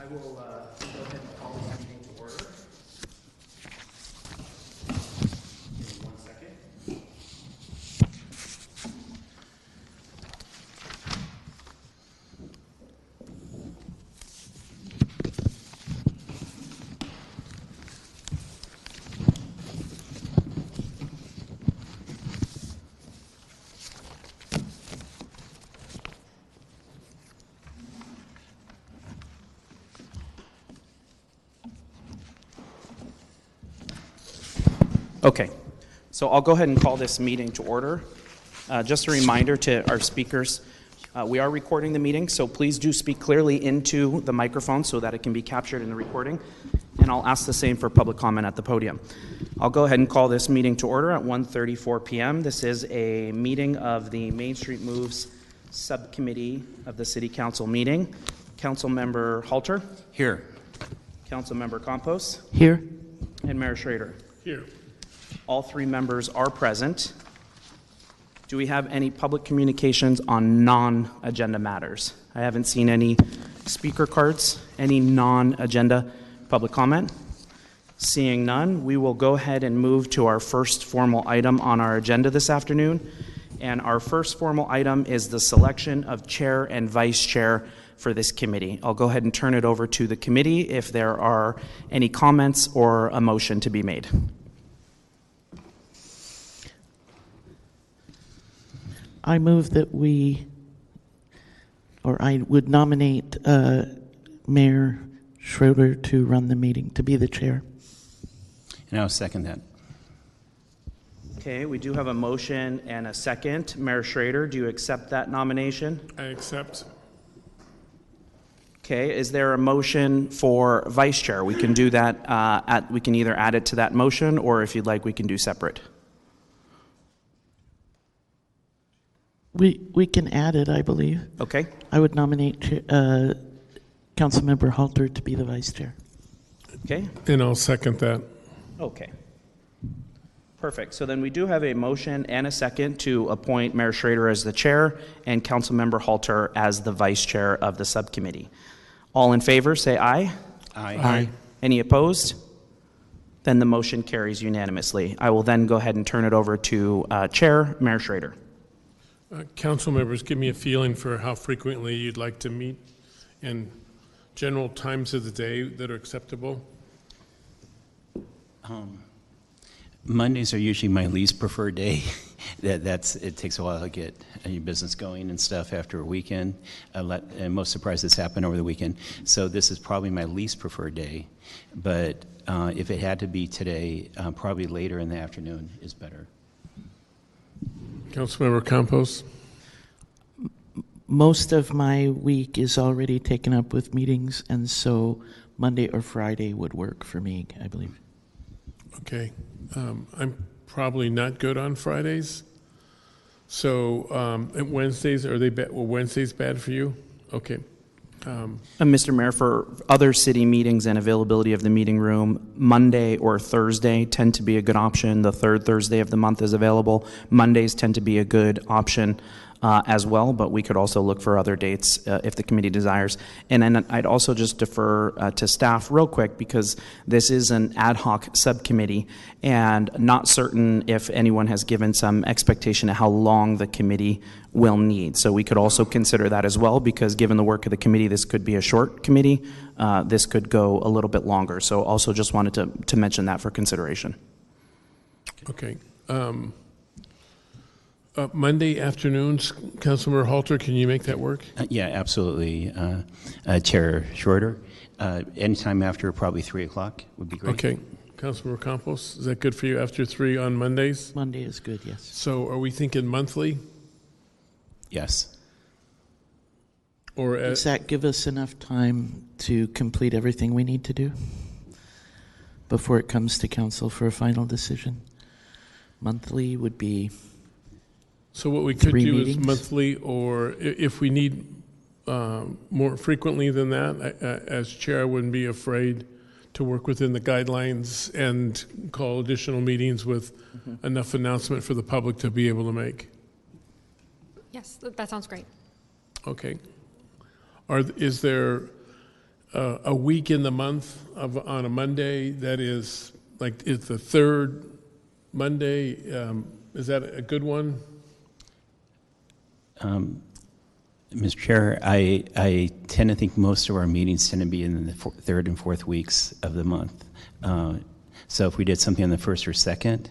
I will go ahead and call this meeting to order. Give me 1 second. Okay, so I'll go ahead and call this meeting to order. Just a reminder to our speakers, we are recording the meeting, so please do speak clearly into the microphone so that it can be captured in the recording. And I'll ask the same for public comment at the podium. I'll go ahead and call this meeting to order at 1:34 p.m. This is a meeting of the Main Street Moves Subcommittee of the City Council meeting. Councilmember Halter? Here. Councilmember Campos? Here. And Mayor Schrader? Here. All three members are present. Do we have any public communications on non-agenda matters? I haven't seen any speaker cards, any non-agenda public comment. Seeing none, we will go ahead and move to our first formal item on our agenda this afternoon. And our first formal item is the selection of chair and vice chair for this committee. I'll go ahead and turn it over to the committee if there are any comments or a motion to be made. I move that I would nominate Mayor Schroeder to run the meeting, to be the chair. And I'll second that. Okay, we do have a motion and a second. Mayor Schrader, do you accept that nomination? I accept. Okay, is there a motion for vice chair? We can do that, we can either add it to that motion, or if you'd like, we can do separate. We can add it, I believe. Okay. I would nominate Councilmember Halter to be the vice chair. Okay. And I'll second that. Okay. Perfect. So then we do have a motion and a second to appoint Mayor Schrader as the chair and Councilmember Halter as the vice chair of the subcommittee. All in favor, say aye. Aye. Aye. Any opposed? Then the motion carries unanimously. I will then go ahead and turn it over to Chair Mayor Schrader. Council members, give me a feeling for how frequently you'd like to meet and general times of the day that are acceptable. Mondays are usually my least preferred day. It takes a while to get your business going and stuff after a weekend. And most surprises happen over the weekend. So this is probably my least preferred day. But if it had to be today, probably later in the afternoon is better. Councilmember Campos? Most of my week is already taken up with meetings, and so Monday or Friday would work for me, I believe. Okay. I'm probably not good on Fridays. So and Wednesdays, are they bad? Well, Wednesdays bad for you? Okay. Mr. Mayor, for other city meetings and availability of the meeting room, Monday or Thursday tend to be a good option. The third Thursday of the month is available. Mondays tend to be a good option as well, but we could also look for other dates if the committee desires. And then I'd also just defer to staff real quick, because this is an ad hoc subcommittee and not certain if anyone has given some expectation of how long the committee will need. So we could also consider that as well, because given the work of the committee, this could be a short committee. This could go a little bit longer. So also just wanted to mention that for consideration. Okay. Monday afternoons, Councilmember Halter, can you make that work? Yeah, absolutely. Chair Schroeder, anytime after probably 3 o'clock would be great. Okay. Councilmember Campos, is that good for you after 3 on Mondays? Monday is good, yes. So are we thinking monthly? Yes. Or Does that give us enough time to complete everything we need to do before it comes to council for a final decision? Monthly would be so what we could 3 do meetings? is monthly, or if we need more frequently than that, as chair, I wouldn't be afraid to work within the guidelines and call additional meetings with enough announcement for the public to be able to make. Yes, that sounds great. Okay. Is there a week in the month on a Monday that is like, is the third Monday, is that a good one? Mr. Chair, I tend to think most of our meetings tend to be in the third and fourth weeks of the month. So if we did something on the first or second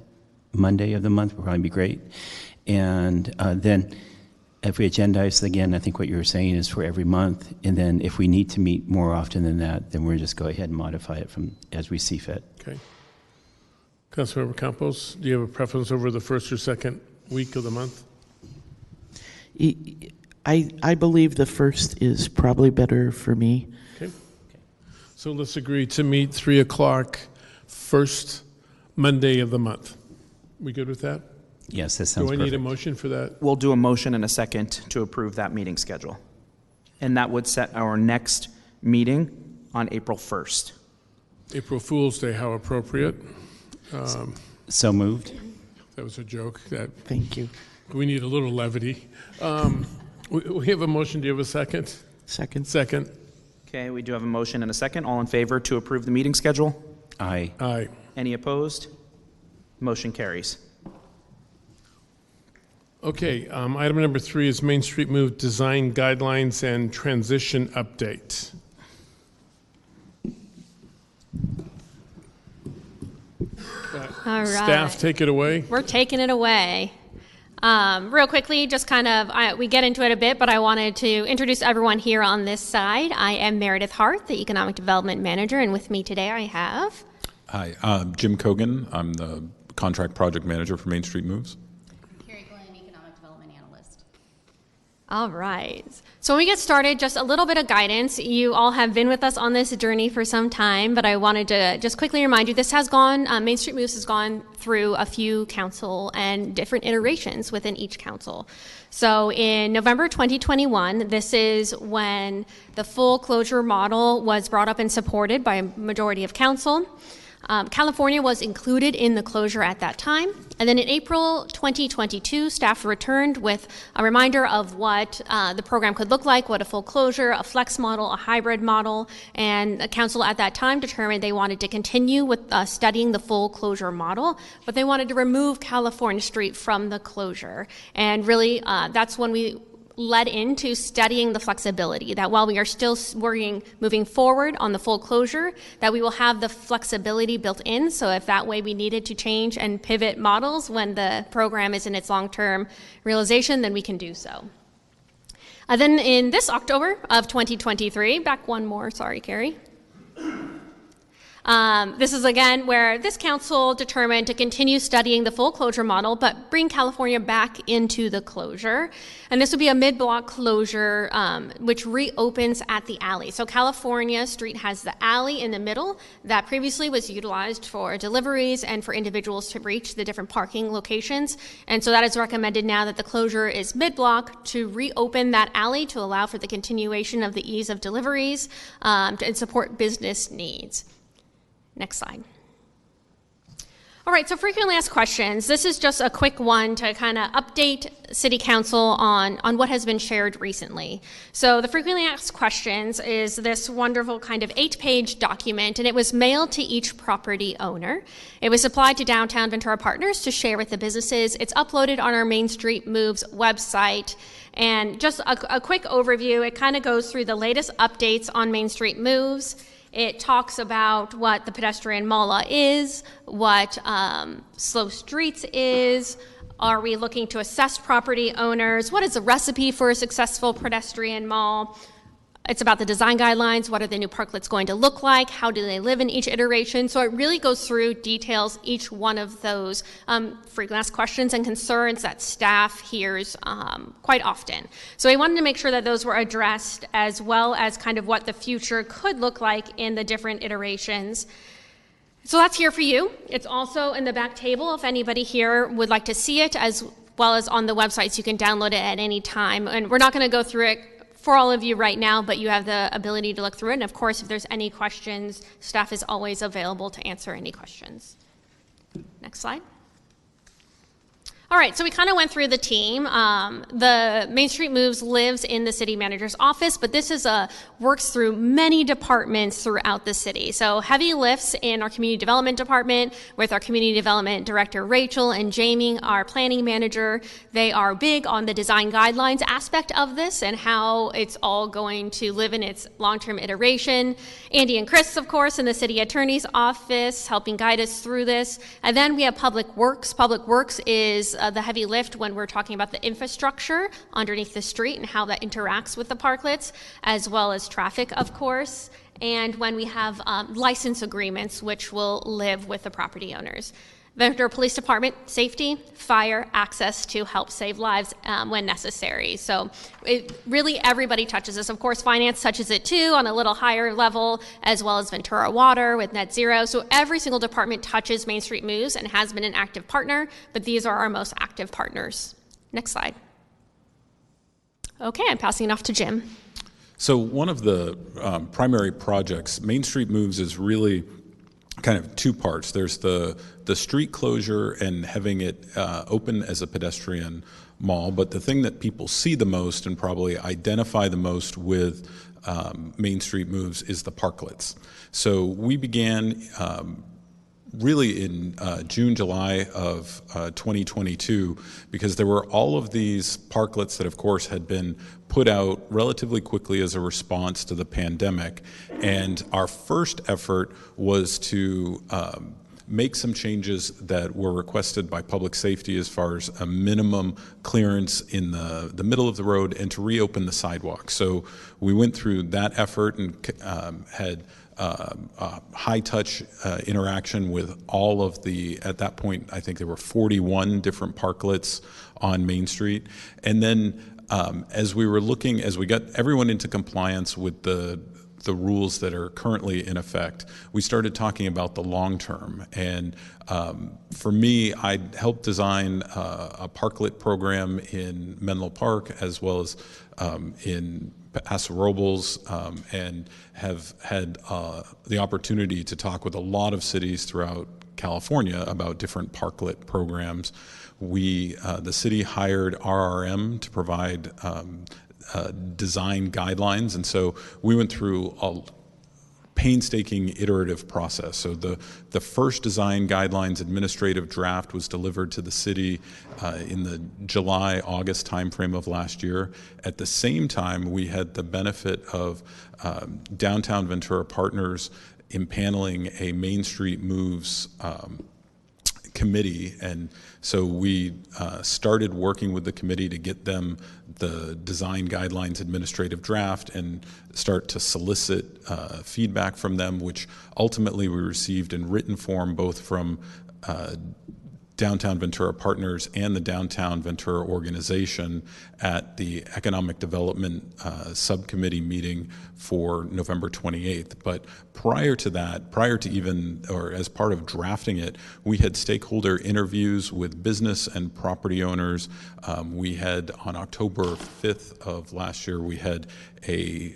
Monday of the month, would probably be great. And then if we agendize again, I think what you were saying is for every month. And then if we need to meet more often than that, then we'll just go ahead and modify it from as we see fit. Okay. Councilmember Campos, do you have a preference over the first or second week of the month? I believe the first is probably better for me. Okay. So let's agree to meet 3 o'clock first Monday of the month. We good with that? Yes, that sounds Do I perfect. need a motion for that? We'll do a motion and a second to approve that meeting schedule. And that would set our next meeting on April 1st. April Fool's Day, how appropriate. So moved. That was a joke. Thank you. We need a little levity. We have a motion. Do you have a second? Second. Second. Okay, we do have a motion and a second. All in favor to approve the meeting schedule? Aye. Aye. Any opposed? Motion carries. Okay, item number 3 is Main Street Move Design Guidelines and Transition Update. All right. Staff, take it away. We're taking it away. Real quickly, just kind of, we get into it a bit, but I wanted to introduce everyone here on this side. I am Meredith Hart, the Economic Development Manager, and with me today I have... Hi, Jim Kogan. I'm the Contract Project Manager for Main Street Moves. Economic Development Analyst. All right. So when we get started, just a little bit of guidance. You all have been with us on this journey for some time, but I wanted to just quickly remind you, this has gone, Main Street Moves has gone through a few council and different iterations within each council. So in November 2021, this is when the full closure model was brought up and supported by a majority of council. California was included in the closure at that time. And then in April 2022, staff returned with a reminder of what the program could look like, what a full closure, a flex model, a hybrid model. And the council at that time determined they wanted to continue with studying the full closure model, but they wanted to remove California Street from the closure. And really, that's when we led into studying the flexibility, that while we are still moving forward on the full closure, that we will have the flexibility built in, so if that way we needed to change and pivot models when the program is in its long-term realization, then we can do so. Then in this October of 2023, back one more, sorry, Carrie. This is again where this council determined to continue studying the full closure model, but bring California back into the closure. And this would be a mid-block closure, which reopens at the alley. So California Street has the alley in the middle that previously was utilized for deliveries and for individuals to reach the different parking locations. And so that is recommended now that the closure is mid-block to reopen that alley to allow for the continuation of the ease of deliveries and support business needs. Next slide. All right, so frequently asked questions. This is just a quick one to kind of update City Council on what has been shared recently. So the frequently asked questions is this wonderful kind of 8-page document, and it was mailed to each property owner. It was supplied to Downtown Ventura Partners to share with the businesses. It's uploaded on our Main Street Moves website. And just a quick overview, it kind of goes through the latest updates on Main Street Moves. It talks about what the pedestrian mall is, what slow streets is, are we looking to assess property owners, what is the recipe for a successful pedestrian mall. It's about the design guidelines, what are the new parklets going to look like, how do they live in each iteration. So it really goes through, details each one of those frequently asked questions and concerns that staff hears quite often. So we wanted to make sure that those were addressed, as well as kind of what the future could look like in the different iterations. So that's here for you. It's also in the back table if anybody here would like to see it, as well as on the website, so you can download it at any time. And we're not going to go through it for all of you right now, but you have the ability to look through it. And of course, if there's any questions, staff is always available to answer any questions. Next slide. All right, so we kind of went through the team. The Main Street Moves lives in the city manager's office, but this is works through many departments throughout the city. So heavy lifts in our community development department with our community development director, Rachel, and Jamie, our planning manager. They are big on the design guidelines aspect of this and how it's all going to live in its long-term iteration. Andy and Chris, of course, in the city attorney's office, helping guide us through this. And then we have Public Works. Public Works is the heavy lift when we're talking about the infrastructure underneath the street and how that interacts with the parklets, as well as traffic, of course. And when we have license agreements, which will live with the property owners. Ventura Police Department, safety, fire, access to help save lives when necessary. So really everybody touches this. Of course, finance touches it too on a little higher level, as well as Ventura Water with net zero. So every single department touches Main Street Moves and has been an active partner, but these are our most active partners. Next slide. Okay, I'm passing it off to Jim. So one of the primary projects, Main Street Moves, is really kind of two parts. There's the street closure and having it open as a pedestrian mall, but the thing that people see the most and probably identify the most with Main Street Moves is the parklets. So we began really in June, July of 2022, because there were all of these parklets that, of course, had been put out relatively quickly as a response to the pandemic. And our first effort was to make some changes that were requested by public safety as far as a minimum clearance in the middle of the road and to reopen the sidewalk. So we went through that effort and had high-touch interaction with all of the, at that point, I think there were 41 different parklets on Main Street. And then as we got everyone into compliance with the rules that are currently in effect, we started talking about the long term. And for me, I helped design a parklet program in Menlo Park as well as in Paso Robles, and have had the opportunity to talk with a lot of cities throughout California about different parklet programs. The city hired RRM to provide design guidelines, and so we went through a painstaking iterative process. So the first design guidelines administrative draft was delivered to the city in the July-August timeframe of last year. At the same time, we had the benefit of Downtown Ventura Partners impaneling a Main Street Moves committee, and so we started working with the committee to get them the design guidelines administrative draft and start to solicit feedback from them, which ultimately we received in written form both from Downtown Ventura Partners and the Downtown Ventura organization at the Economic Development Subcommittee meeting for November 28th. But prior to that, as part of drafting it, we had stakeholder interviews with business and property owners. We had, on October 5th of last year, we had a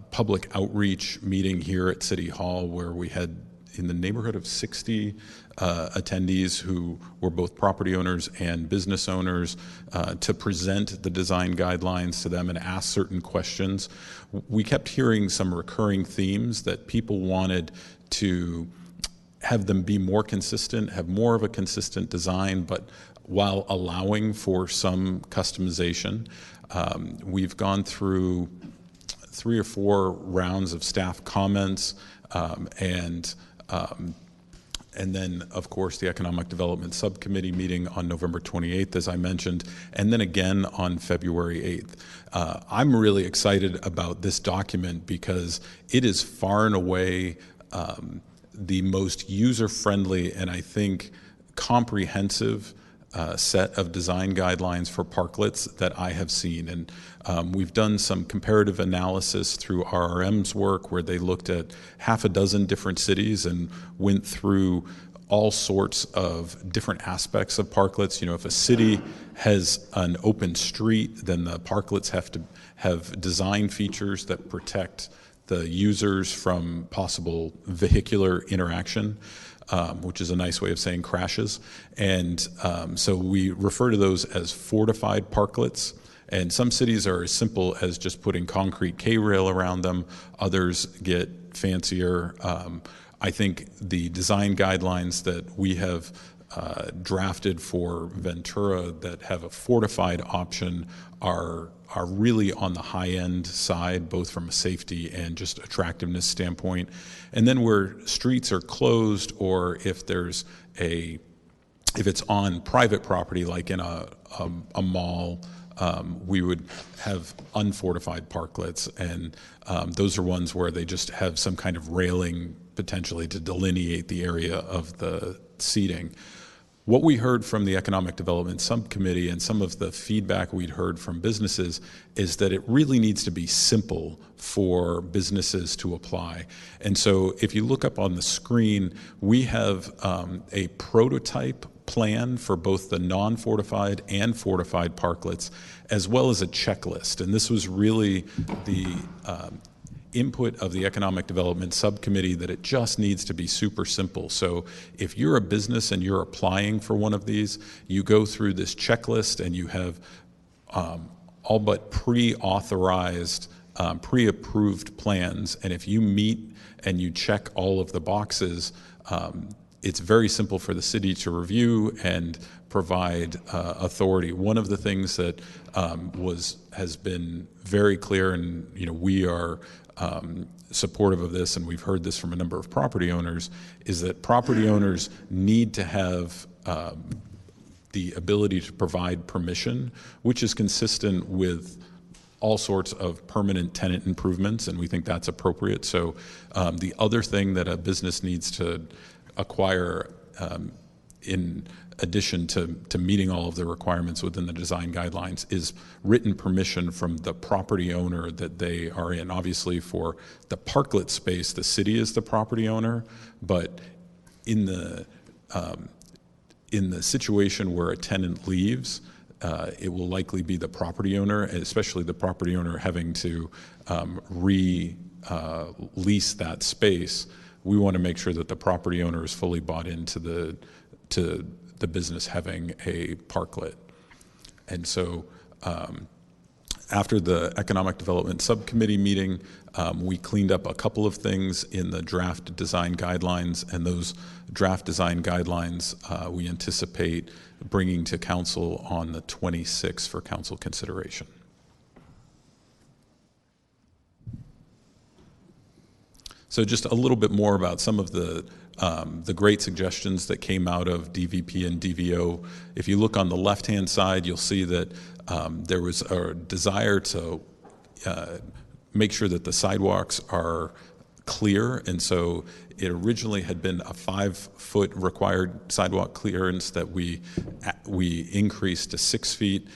public outreach meeting here at City Hall where we had in the neighborhood of 60 attendees who were both property owners and business owners to present the design guidelines to them and ask certain questions. We kept hearing some recurring themes that people wanted to have them be more consistent, have more of a consistent design, but while allowing for some customization. We've gone through 3 or 4 rounds of staff comments and then, of course, the Economic Development Subcommittee meeting on November 28th, as I mentioned, and then again on February 8th. I'm really excited about this document because it is far and away the most user-friendly and I think comprehensive set of design guidelines for parklets that I have seen. And we've done some comparative analysis through RRM's work where they looked at half a dozen different cities and went through all sorts of different aspects of parklets. You know, if a city has an open street, then the parklets have to have design features that protect the users from possible vehicular interaction, which is a nice way of saying crashes. And so we refer to those as fortified parklets. And some cities are as simple as just putting concrete K-rail around them. Others get fancier. I think the design guidelines that we have drafted for Ventura that have a fortified option are really on the high-end side, both from a safety and just attractiveness standpoint. And then where streets are closed, or if it's on private property, like in a mall, we would have unfortified parklets, and those are ones where they just have some kind of railing potentially to delineate the area of the seating. What we heard from the Economic Development Subcommittee and some of the feedback we'd heard from businesses is that it really needs to be simple for businesses to apply. And so if you look up on the screen, we have a prototype plan for both the non-fortified and fortified parklets, as well as a checklist. And this was really the input of the Economic Development Subcommittee, that it just needs to be super simple. So if you're a business and you're applying for one of these, you go through this checklist and you have all but pre-authorized, pre-approved plans. And if you meet and you check all of the boxes, it's very simple for the city to review and provide authority. One of the things that has been very clear, and we are supportive of this, and we've heard this from a number of property owners, is that property owners need to have the ability to provide permission, which is consistent with all sorts of permanent tenant improvements, and we think that's appropriate. So the other thing that a business needs to acquire in addition to meeting all of the requirements within the design guidelines is written permission from the property owner that they are in. Obviously, for the parklet space, the city is the property owner, but in the situation where a tenant leaves, it will likely be the property owner, especially the property owner having to lease that space. We want to make sure that the property owner is fully bought into the business having a parklet. And so after the Economic Development Subcommittee meeting, we cleaned up a couple of things in the draft design guidelines, and those draft design guidelines we anticipate bringing to council on the 26th for council consideration. So just a little bit more about some of the great suggestions that came out of DVP and DVO. If you look on the left-hand side, you'll see that there was a desire to make sure that the sidewalks are clear, and so it originally had been a 5-foot required sidewalk clearance that we increased to 6 feet.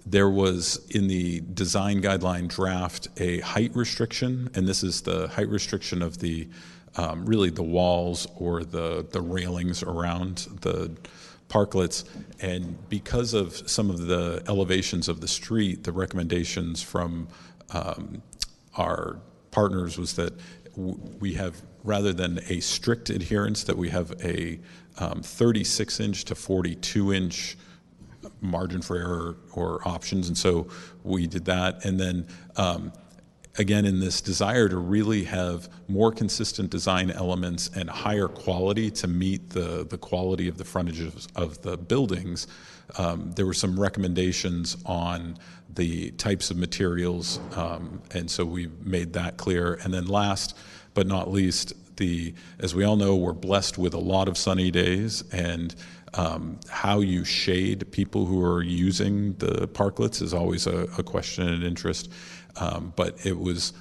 There was, in the design guideline draft, a height restriction, and this is the height restriction of the really the walls or the railings around the parklets. And because of some of the elevations of the street, the recommendations from our partners was that we have, rather than a strict adherence, that we have a 36-inch to 42-inch margin for error or options. And so we did that. And then again, in this desire to really have more consistent design elements and higher quality to meet the quality of the frontages of the buildings, there were some recommendations on the types of materials, and so we made that clear. And then last but not least, as we all know, we're blessed with a lot of sunny days, and how you shade people who are using the parklets is always a question and interest. But it was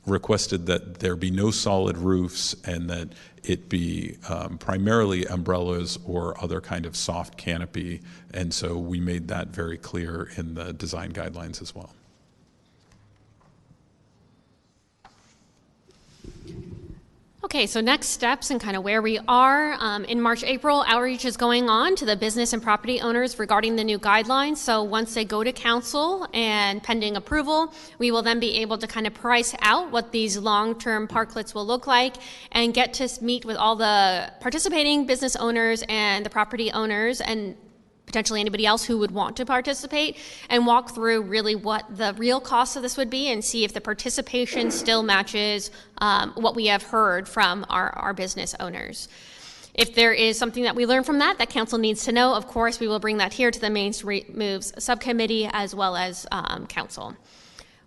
requested that there be no solid roofs and that it be primarily umbrellas or other kind of soft canopy. And so we made that very clear in the design guidelines as well. Okay, so next steps and kind of where we are. In March, April, outreach is going on to the business and property owners regarding the new guidelines. So once they go to council and pending approval, we will then be able to kind of price out what these long-term parklets will look like and get to meet with all the participating business owners and the property owners and potentially anybody else who would want to participate, and walk through really what the real cost of this would be and see if the participation still matches what we have heard from our business owners. If there is something that we learn from that council needs to know, of course, we will bring that here to the Main Street Moves subcommittee as well as council.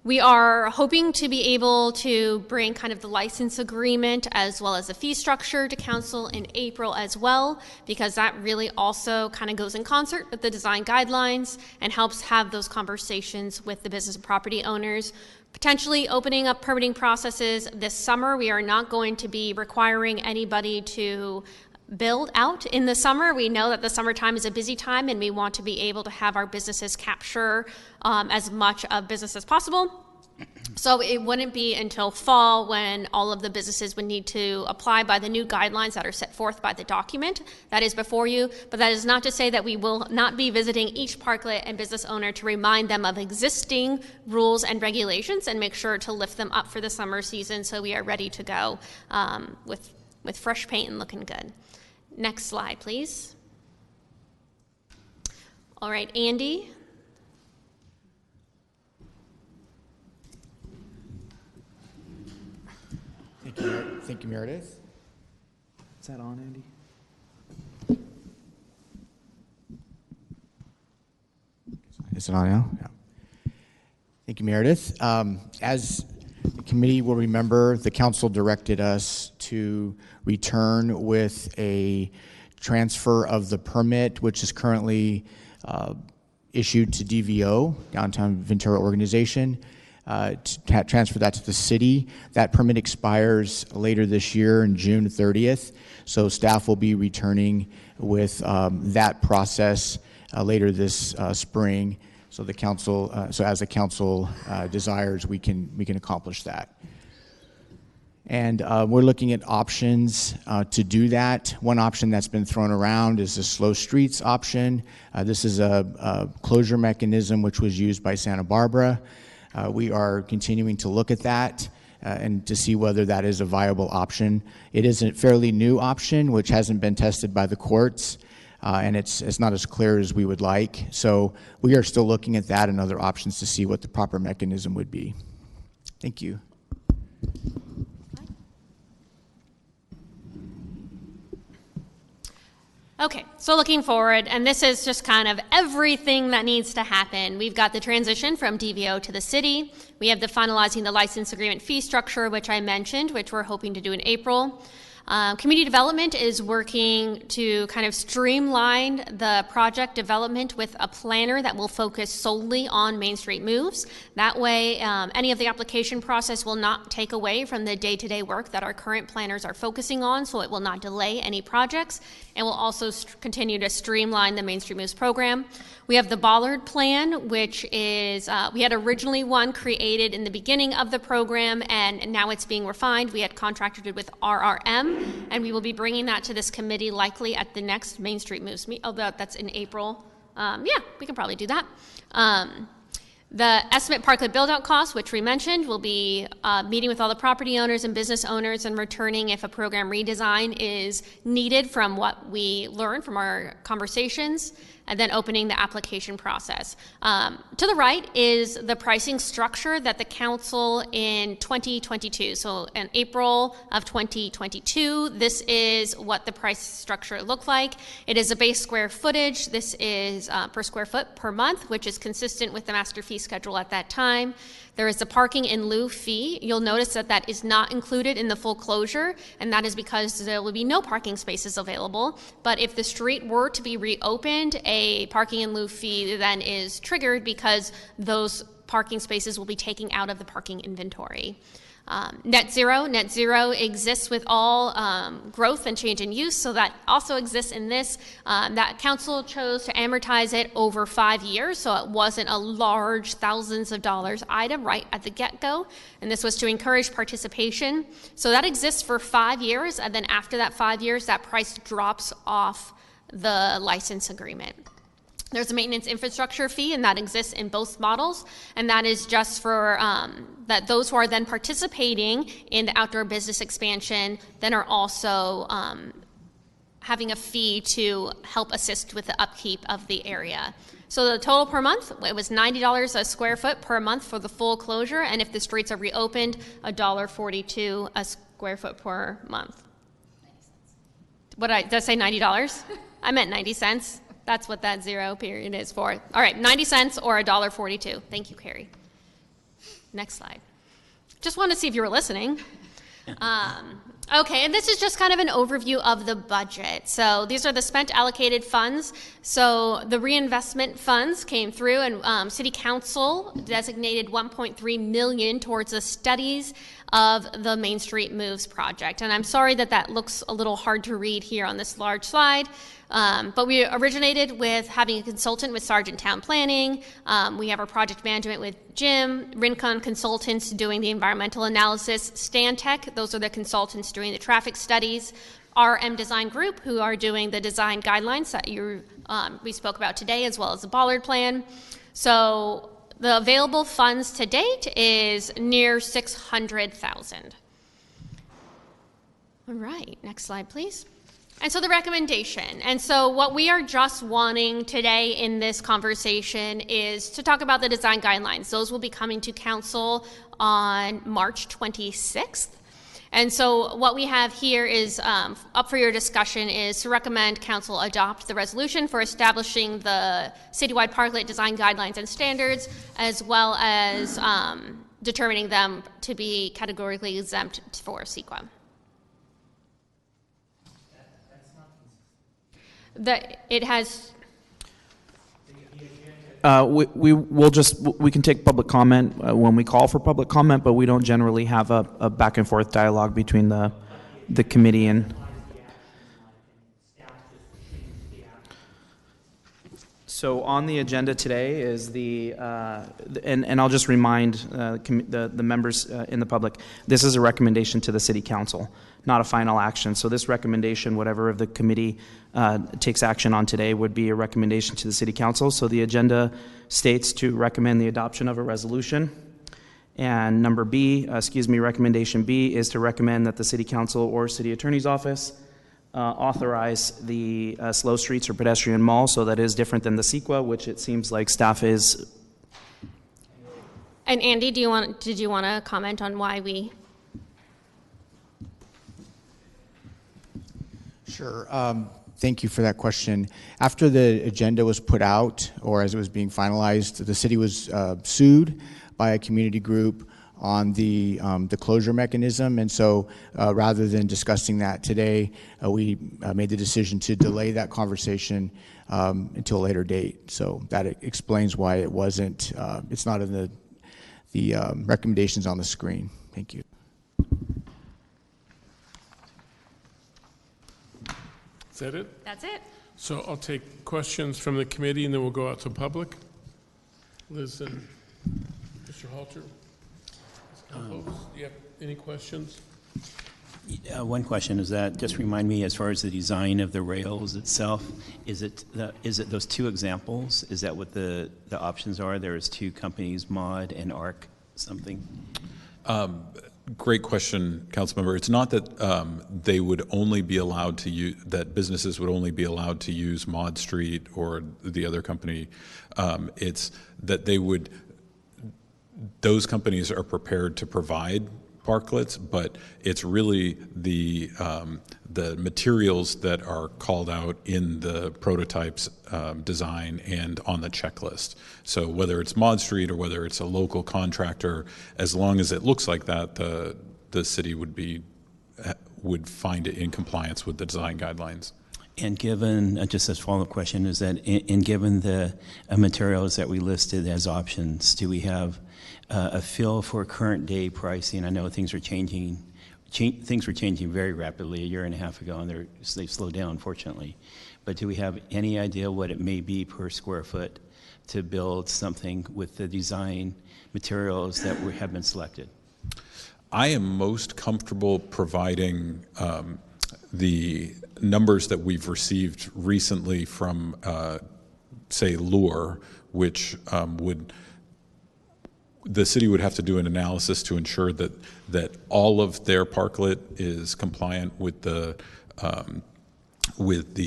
We are hoping to be able to bring kind of the license agreement as well as the fee structure to council in April as well, because that really also kind of goes in concert with the design guidelines and helps have those conversations with the business and property owners. Potentially opening up permitting processes this summer. We are not going to be requiring anybody to build out in the summer. We know that the summertime is a busy time and we want to be able to have our businesses capture as much of business as possible. So it wouldn't be until fall when all of the businesses would need to apply by the new guidelines that are set forth by the document that is before you. But that is not to say that we will not be visiting each parklet and business owner to remind them of existing rules and regulations and make sure to lift them up for the summer season so we are ready to go with fresh paint and looking good. Next slide, please. All right, Andy. Thank you, Meredith. Is that on, Andy? Is it on now? Yeah. Thank you, Meredith. As the committee will remember, the council directed us to return with a transfer of the permit, which is currently issued to DVO, Downtown Ventura Organization, to transfer that to the city. That permit expires later this year on June 30th, so staff will be returning with that process later this spring. So the council, as the council desires, we can accomplish that. And we're looking at options to do that. One option that's been thrown around is the slow streets option. This is a closure mechanism which was used by Santa Barbara. We are continuing to look at that and to see whether that is a viable option. It is a fairly new option which hasn't been tested by the courts, and it's not as clear as we would like. So we are still looking at that and other options to see what the proper mechanism would be. Thank you. Okay, so looking forward, and this is just kind of everything that needs to happen. We've got the transition from DVO to the city. We have the finalizing the license agreement fee structure, which I mentioned, which we're hoping to do in April. Community development is working to kind of streamline the project development with a planner that will focus solely on Main Street Moves. That way, any of the application process will not take away from the day-to-day work that our current planners are focusing on, so it will not delay any projects, and will also continue to streamline the Main Street Moves program. We have the Bollard Plan, which is, we had originally one created in the beginning of the program, and now it's being refined. We had contracted with RRM, and we will be bringing that to this committee likely at the next Main Street Moves meet, although that's in April. Yeah, we can probably do that. The estimate parklet build-out costs, which we mentioned, will be meeting with all the property owners and business owners and returning if a program redesign is needed from what we learned from our conversations, and then opening the application process. To the right is the pricing structure that the council in 2022, so in April of 2022, this is what the price structure looked like. It is a base square footage. This is per square foot per month, which is consistent with the master fee schedule at that time. There is the parking in lieu fee. You'll notice that that is not included in the full closure, and that is because there will be no parking spaces available. But if the street were to be reopened, a parking in lieu fee then is triggered because those parking spaces will be taken out of the parking inventory. Net zero exists with all growth and change in use, so that also exists in this. That council chose to amortize it over 5 years, so it wasn't a large thousands of dollars item right at the get-go, and this was to encourage participation. So that exists for 5 years, and then after that 5 years, that price drops off the license agreement. There's a maintenance infrastructure fee, and that exists in both models, and that is just for that those who are then participating in the outdoor business expansion then are also having a fee to help assist with the upkeep of the area. So the total per month, it was $90 a square foot per month for the full closure, and if the streets are reopened, $1.42 a square foot per month. Did I say $90? I meant 90 cents. That's what that zero period is for. All right, 90 cents or $1.42. Thank you, Carrie. Next slide. Just wanted to see if you were listening. Okay, and this is just kind of an overview of the budget. So these are the spent allocated funds. So the reinvestment funds came through, and City Council designated $1.3 million towards the studies of the Main Street Moves project. And I'm sorry that that looks a little hard to read here on this large slide. But we originated with having a consultant with Sargent Town Planning. We have our project management with Jim, Rincon Consultants doing the environmental analysis, Stantec, those are the consultants doing the traffic studies, RM Design Group, who are doing the design guidelines that we spoke about today, as well as the Bollard Plan. So the available funds to date is near $600,000. All right, next slide, please. And so the recommendation, and so what we are just wanting today in this conversation is to talk about the design guidelines. Those will be coming to council on March 26th. And so what we have here is up for your discussion is to recommend council adopt the resolution for establishing the citywide parklet design guidelines and standards, as well as determining them to be categorically exempt for CEQA. It has. We can take public comment when we call for public comment, but we don't generally have a back and forth dialogue between the committee and. So on the agenda today is and I'll just remind the members in the public, this is a recommendation to the City Council, not a final action. So this recommendation, whatever of the committee takes action on today, would be a recommendation to the City Council. So the agenda states to recommend the adoption of a resolution. And recommendation B is to recommend that the City Council or City Attorney's Office authorize the slow streets or pedestrian mall. So that is different than the CEQA, which it seems like staff is. And Andy, did you want to comment on why we? Sure. Thank you for that question. After the agenda was put out, or as it was being finalized, the city was sued by a community group on the closure mechanism, and so rather than discussing that today, we made the decision to delay that conversation until a later date. So that explains why it wasn't. It's not in the recommendations on the screen. Thank you. Is that it? That's it. So I'll take questions from the committee, and then we'll go out to public. Liz and Mr. Halter. Do you have any questions? One question is that, just remind me, as far as the design of the rails itself, is it those two examples? Is that what the options are? There's two companies, Mod and Arc something? Great question, Councilmember. It's not that they would only be allowed to use, that businesses would only be allowed to use Mod Street or the other company. It's that those companies are prepared to provide parklets, but it's really the materials that are called out in the prototype's design and on the checklist. So whether it's Mod Street or whether it's a local contractor, as long as it looks like that, the city would find it in compliance with the design guidelines. And given, just as a follow-up question, is that given the materials that we listed as options, do we have a feel for current day pricing? I know things are changing. Things were changing very rapidly a year and a half ago, and they've slowed down, unfortunately. But do we have any idea what it may be per square foot to build something with the design materials that have been selected? I am most comfortable providing the numbers that we've received recently from, say, Lure, which the city would have to do an analysis to ensure that all of their parklet is compliant with the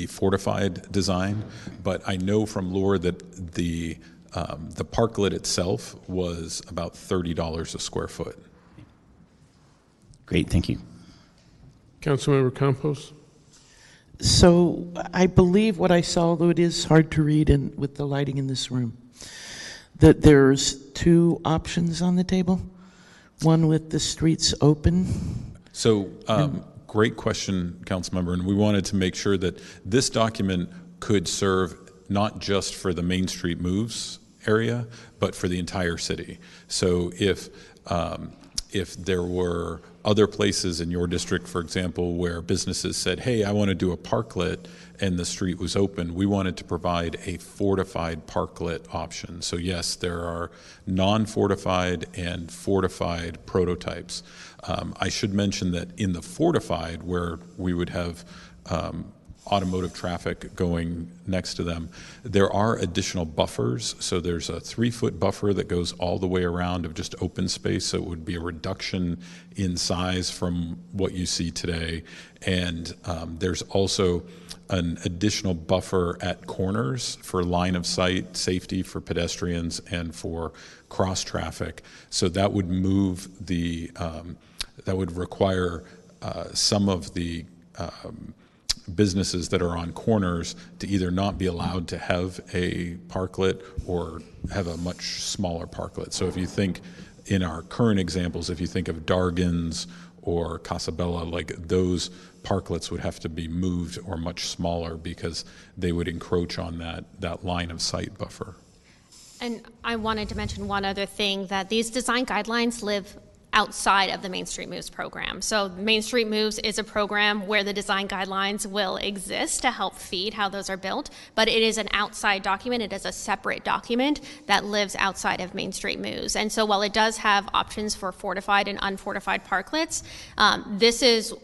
fortified design. But I know from Lure that the parklet itself was about $30 a square foot. Great, thank you. Councilmember Campos? So I believe what I saw, though it is hard to read with the lighting in this room, that there's two options on the table, one with the streets open. So great question, Councilmember, and we wanted to make sure that this document could serve not just for the Main Street Moves area, but for the entire city. So if there were other places in your district, for example, where businesses said, hey, I want to do a parklet, and the street was open, we wanted to provide a fortified parklet option. So yes, there are non-fortified and fortified prototypes. I should mention that in the fortified, where we would have automotive traffic going next to them, there are additional buffers. So there's a 3-foot buffer that goes all the way around of just open space. So it would be a reduction in size from what you see today. And there's also an additional buffer at corners for line of sight safety for pedestrians and for cross traffic. So that would move that would require some of the businesses that are on corners to either not be allowed to have a parklet or have a much smaller parklet. So if you think in our current examples, if you think of Dargan's or Casabella, like those parklets would have to be moved or much smaller because they would encroach on that line of sight buffer. And I wanted to mention one other thing, that these design guidelines live outside of the Main Street Moves program. So Main Street Moves is a program where the design guidelines will exist to help feed how those are built, but it is an outside document. It is a separate document that lives outside of Main Street Moves. And so while it does have options for fortified and unfortified parklets, this is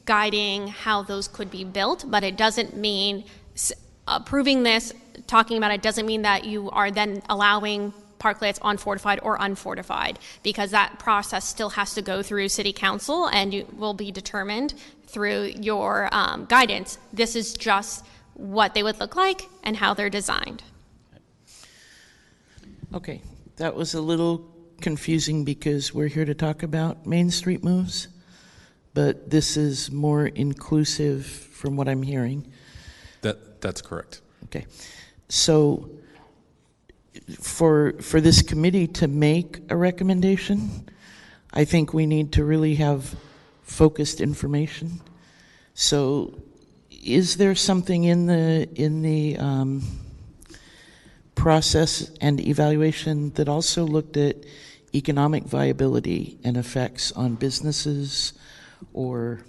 guiding how those could be built, but it doesn't mean approving this, talking about it doesn't mean that you are then allowing parklets on fortified or unfortified, because that process still has to go through City Council and you will be determined through your guidance. This is just what they would look like and how they're designed. Okay, that was a little confusing because we're here to talk about Main Street Moves, but this is more inclusive from what I'm hearing. That's correct. Okay, so for this committee to make a recommendation, I think we need to really have focused information. So is there something in the process and evaluation that also looked at economic viability and effects on businesses, or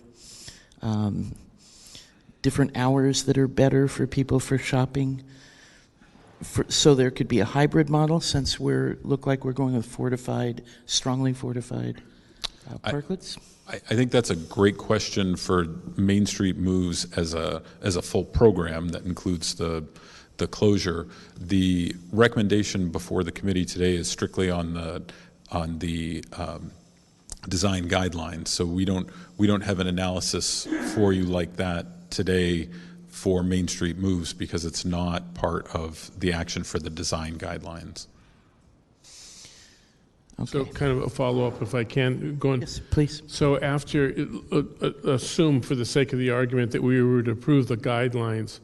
different hours that are better for people for shopping? So there could be a hybrid model, since look like we're going with fortified, strongly fortified parklets? I think that's a great question for Main Street Moves as a full program that includes the closure. The recommendation before the committee today is strictly on the design guidelines. So we don't have an analysis for you like that today for Main Street Moves, because it's not part of the action for the design guidelines. Okay. So kind of a follow-up, if I can, go on. Yes, please. So after, assume for the sake of the argument that we were to approve the guidelines,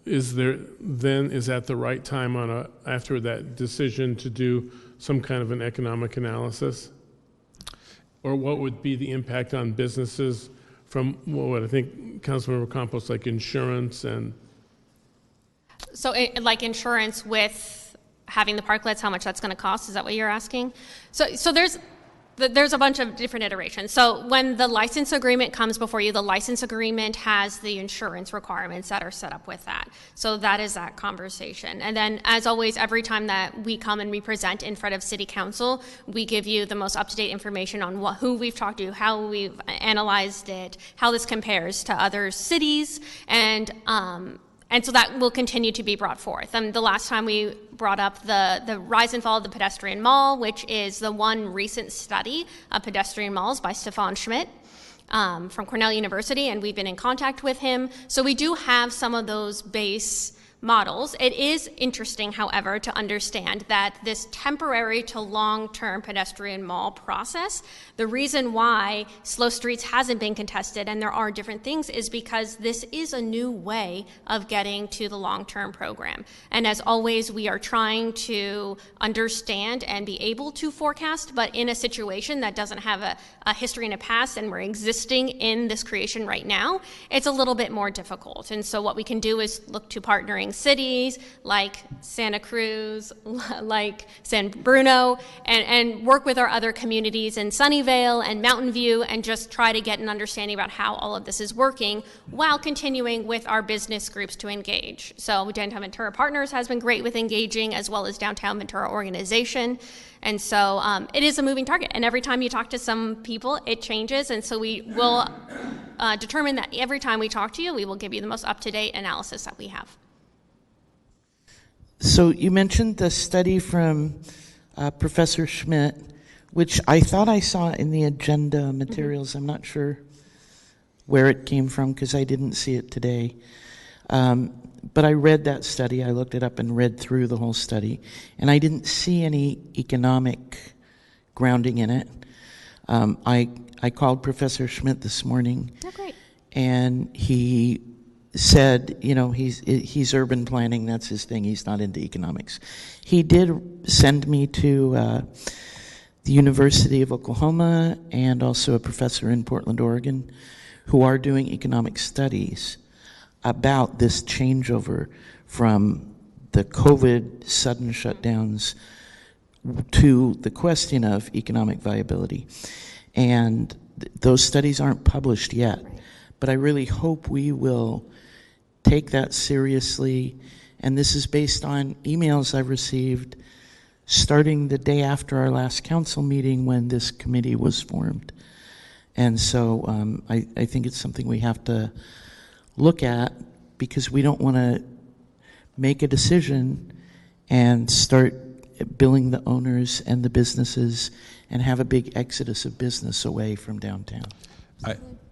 is that the right time after that decision to do some kind of an economic analysis? Or what would be the impact on businesses from what I think Councilmember Campos, like insurance and? So like insurance with having the parklets, how much that's going to cost. Is that what you're asking? So there's a bunch of different iterations. So when the license agreement comes before you, the license agreement has the insurance requirements that are set up with that. So that is that conversation. And then, as always, every time that we come and we present in front of City Council, we give you the most up-to-date information on who we've talked to, how we've analyzed it, how this compares to other cities, and so that will continue to be brought forth. The last time we brought up the rise and fall of the pedestrian mall, which is the one recent study of pedestrian malls by Stefan Schmidt from Cornell University, and we've been in contact with him. So we do have some of those base models. It is interesting, however, to understand that this temporary to long-term pedestrian mall process, the reason why Slow Streets hasn't been contested and there are different things is because this is a new way of getting to the long-term program. And as always, we are trying to understand and be able to forecast, but in a situation that doesn't have a history and a past, and we're existing in this creation right now, it's a little bit more difficult. And so what we can do is look to partnering cities like Santa Cruz, like San Bruno, and work with our other communities in Sunnyvale and Mountain View, and just try to get an understanding about how all of this is working while continuing with our business groups to engage. So Downtown Ventura Partners has been great with engaging, as well as Downtown Ventura Organization. And so it is a moving target, and every time you talk to some people, it changes. And so we will determine that every time we talk to you, we will give you the most up-to-date analysis that we have. So you mentioned the study from Professor Schmidt, which I thought I saw in the agenda materials. Mm-hmm. I'm not sure where it came from because I didn't see it today. But I read that study. I looked it up and read through the whole study, and I didn't see any economic grounding in it. I called Professor Schmidt this morning. Oh, great. And he said, you know, he's urban planning, that's his thing, he's not into economics. He did send me to the University of Oklahoma and also a professor in Portland, Oregon, who are doing economic studies about this changeover from the COVID sudden shutdowns to the question of economic viability. And those studies aren't published yet, but I really hope we will take that seriously. And this is based on emails I've received starting the day after our last council meeting when this committee was formed. And so I think it's something we have to look at, because we don't want to make a decision and start billing the owners and the businesses and have a big exodus of business away from downtown.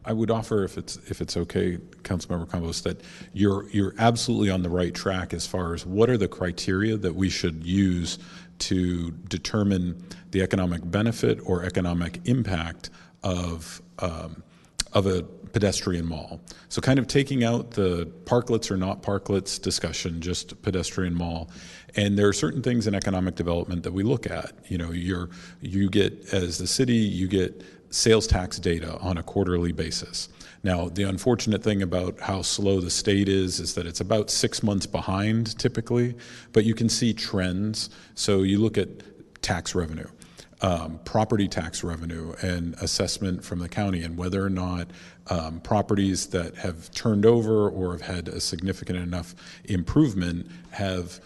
I would offer, if it's okay, Councilmember Campos, that you're absolutely on the right track as far as what are the criteria that we should use to determine the economic benefit or economic impact of a pedestrian mall. So kind of taking out the parklets or not parklets discussion, just pedestrian mall. And there are certain things in economic development that we look at. You know, you get, as the city, you get sales tax data on a quarterly basis. Now, the unfortunate thing about how slow the state is that it's about 6 months behind typically, but you can see trends. So you look at tax revenue, property tax revenue, and assessment from the county, and whether or not properties that have turned over or have had a significant enough improvement have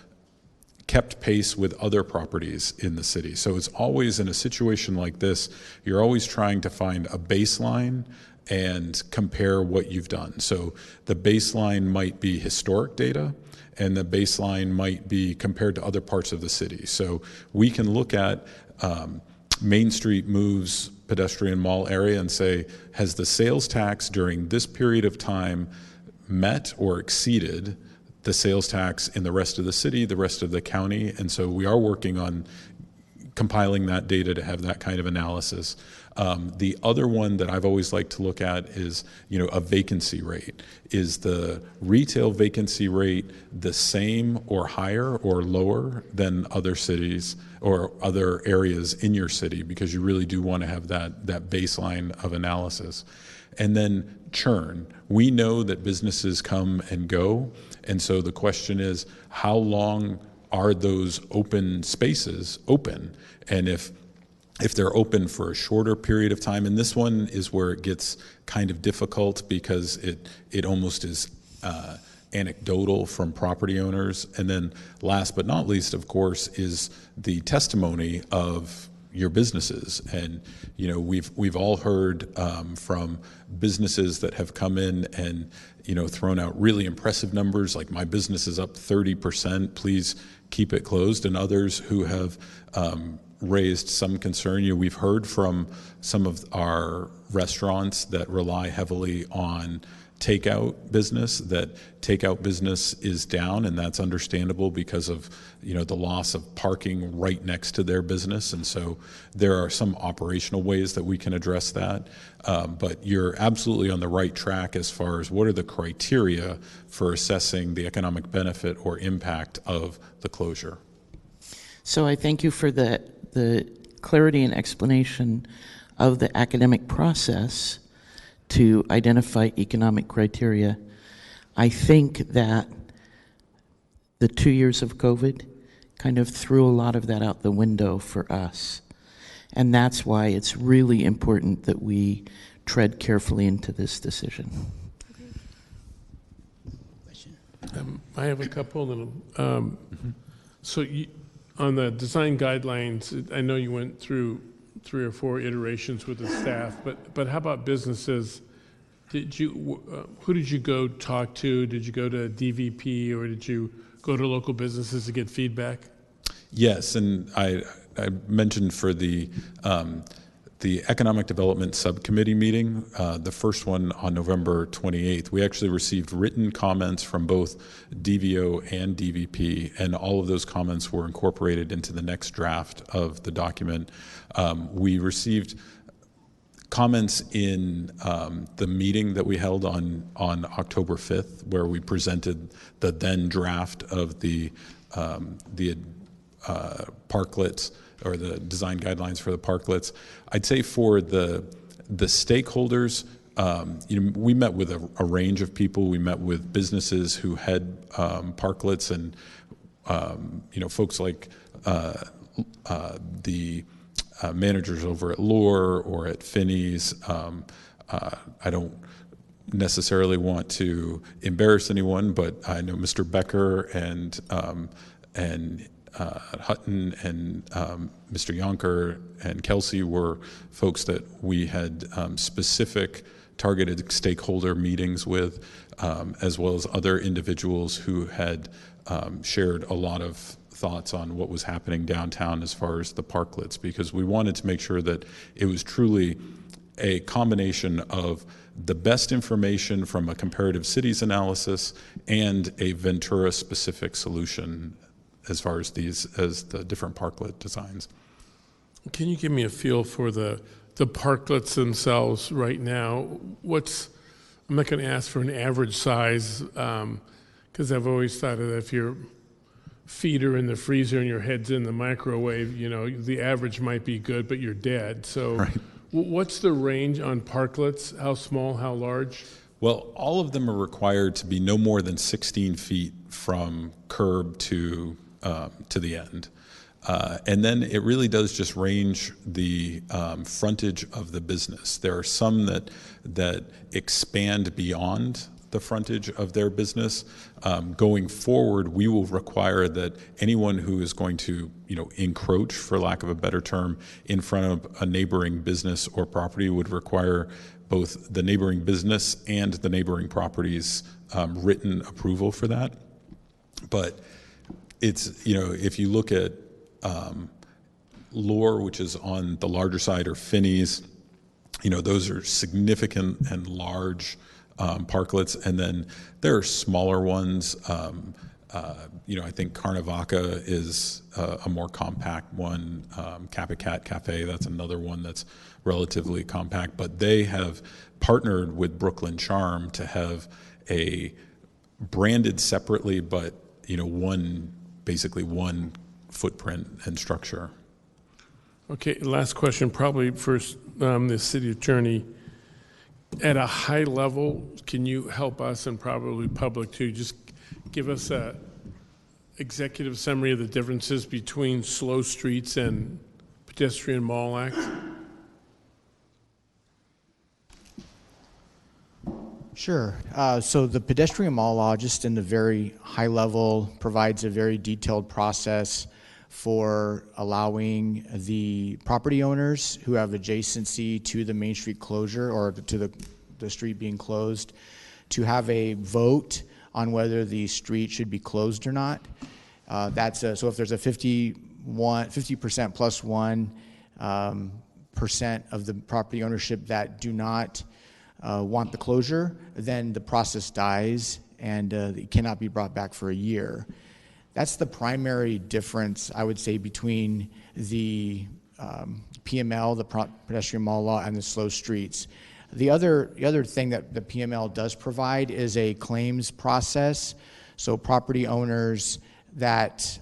kept pace with other properties in the city. So it's always, in a situation like this, you're always trying to find a baseline and compare what you've done. So the baseline might be historic data, and the baseline might be compared to other parts of the city. So we can look at Main Street moves pedestrian mall area and say, has the sales tax during this period of time met or exceeded the sales tax in the rest of the city, the rest of the county? And so we are working on compiling that data to have that kind of analysis. The other one that I've always liked to look at is, you know, a vacancy rate. Is the retail vacancy rate the same or higher or lower than other cities or other areas in your city? Because you really do want to have that baseline of analysis. And then churn. We know that businesses come and go, and so the question is, how long are those open spaces open? And if they're open for a shorter period of time, and this one is where it gets kind of difficult because it almost is anecdotal from property owners. And then last but not least, of course, is the testimony of your businesses. And we've all heard from businesses that have come in and thrown out really impressive numbers, like my business is up 30%, please keep it closed, and others who have raised some concern. We've heard from some of our restaurants that rely heavily on takeout business, that takeout business is down, and that's understandable because of the loss of parking right next to their business. And so there are some operational ways that we can address that. But you're absolutely on the right track as far as what are the criteria for assessing the economic benefit or impact of the closure. So I thank you for the clarity and explanation of the academic process to identify economic criteria. I think that the 2 years of COVID kind of threw a lot of that out the window for us. And that's why it's really important that we tread carefully into this decision. I have a couple. So on the design guidelines, I know you went through 3 or 4 iterations with the staff, but how about businesses? Who did you go talk to? Did you go to DVP, or did you go to local businesses to get feedback? Yes, and I mentioned for the Economic Development Subcommittee meeting, the first one on November 28th, we actually received written comments from both DVO and DVP, and all of those comments were incorporated into the next draft of the document. We received comments in the meeting that we held on October 5th, where we presented the then draft of the parklets, or the design guidelines for the parklets. I'd say for the stakeholders, we met with a range of people. We met with businesses who had parklets, and folks like the managers over at Lure or at Finney's. I don't necessarily want to embarrass anyone, but I know Mr. Becker and Hutton and Mr. Yonker and Kelsey were folks that we had specific targeted stakeholder meetings with, as well as other individuals who had shared a lot of thoughts on what was happening downtown as far as the parklets, because we wanted to make sure that it was truly a combination of the best information from a comparative cities analysis and a Ventura specific solution as far as the different parklet designs. Can you give me a feel for the parklets themselves right now? I'm not going to ask for an average size, because I've always thought that if your feet are in the freezer and your head's in the microwave, the average might be good, but you're dead. So right. What's the range on parklets? How small, how large? Well, all of them are required to be no more than 16 feet from curb to the end. And then it really does just range the frontage of the business. There are some that expand beyond the frontage of their business. Going forward, we will require that anyone who is going to, encroach, for lack of a better term, in front of a neighboring business or property would require both the neighboring business and the neighboring property's written approval for that. But it's, if you look at Lure, which is on the larger side, or Finney's, those are significant and large parklets. And then there are smaller ones. I think Carnavaca is a more compact one. Capicat Cafe, that's another one that's relatively compact. But they have partnered with Brooklyn Charm to have a branded separately, but basically one footprint and structure. Okay, last question, probably for the city attorney. At a high level, can you help us, and probably public too, just give us executive summary of the differences between slow streets and pedestrian mall act? Sure. So the pedestrian mall law, just in the very high level, provides a very detailed process for allowing the property owners who have adjacency to the Main Street closure or to the street being closed to have a vote on whether the street should be closed or not. So if there's a 50% plus 1% of the property ownership that do not want the closure, then the process dies and it cannot be brought back for a year. That's the primary difference, I would say, between the PML, the pedestrian mall law, and the slow streets. The other thing that the PML does provide is a claims process. So property owners that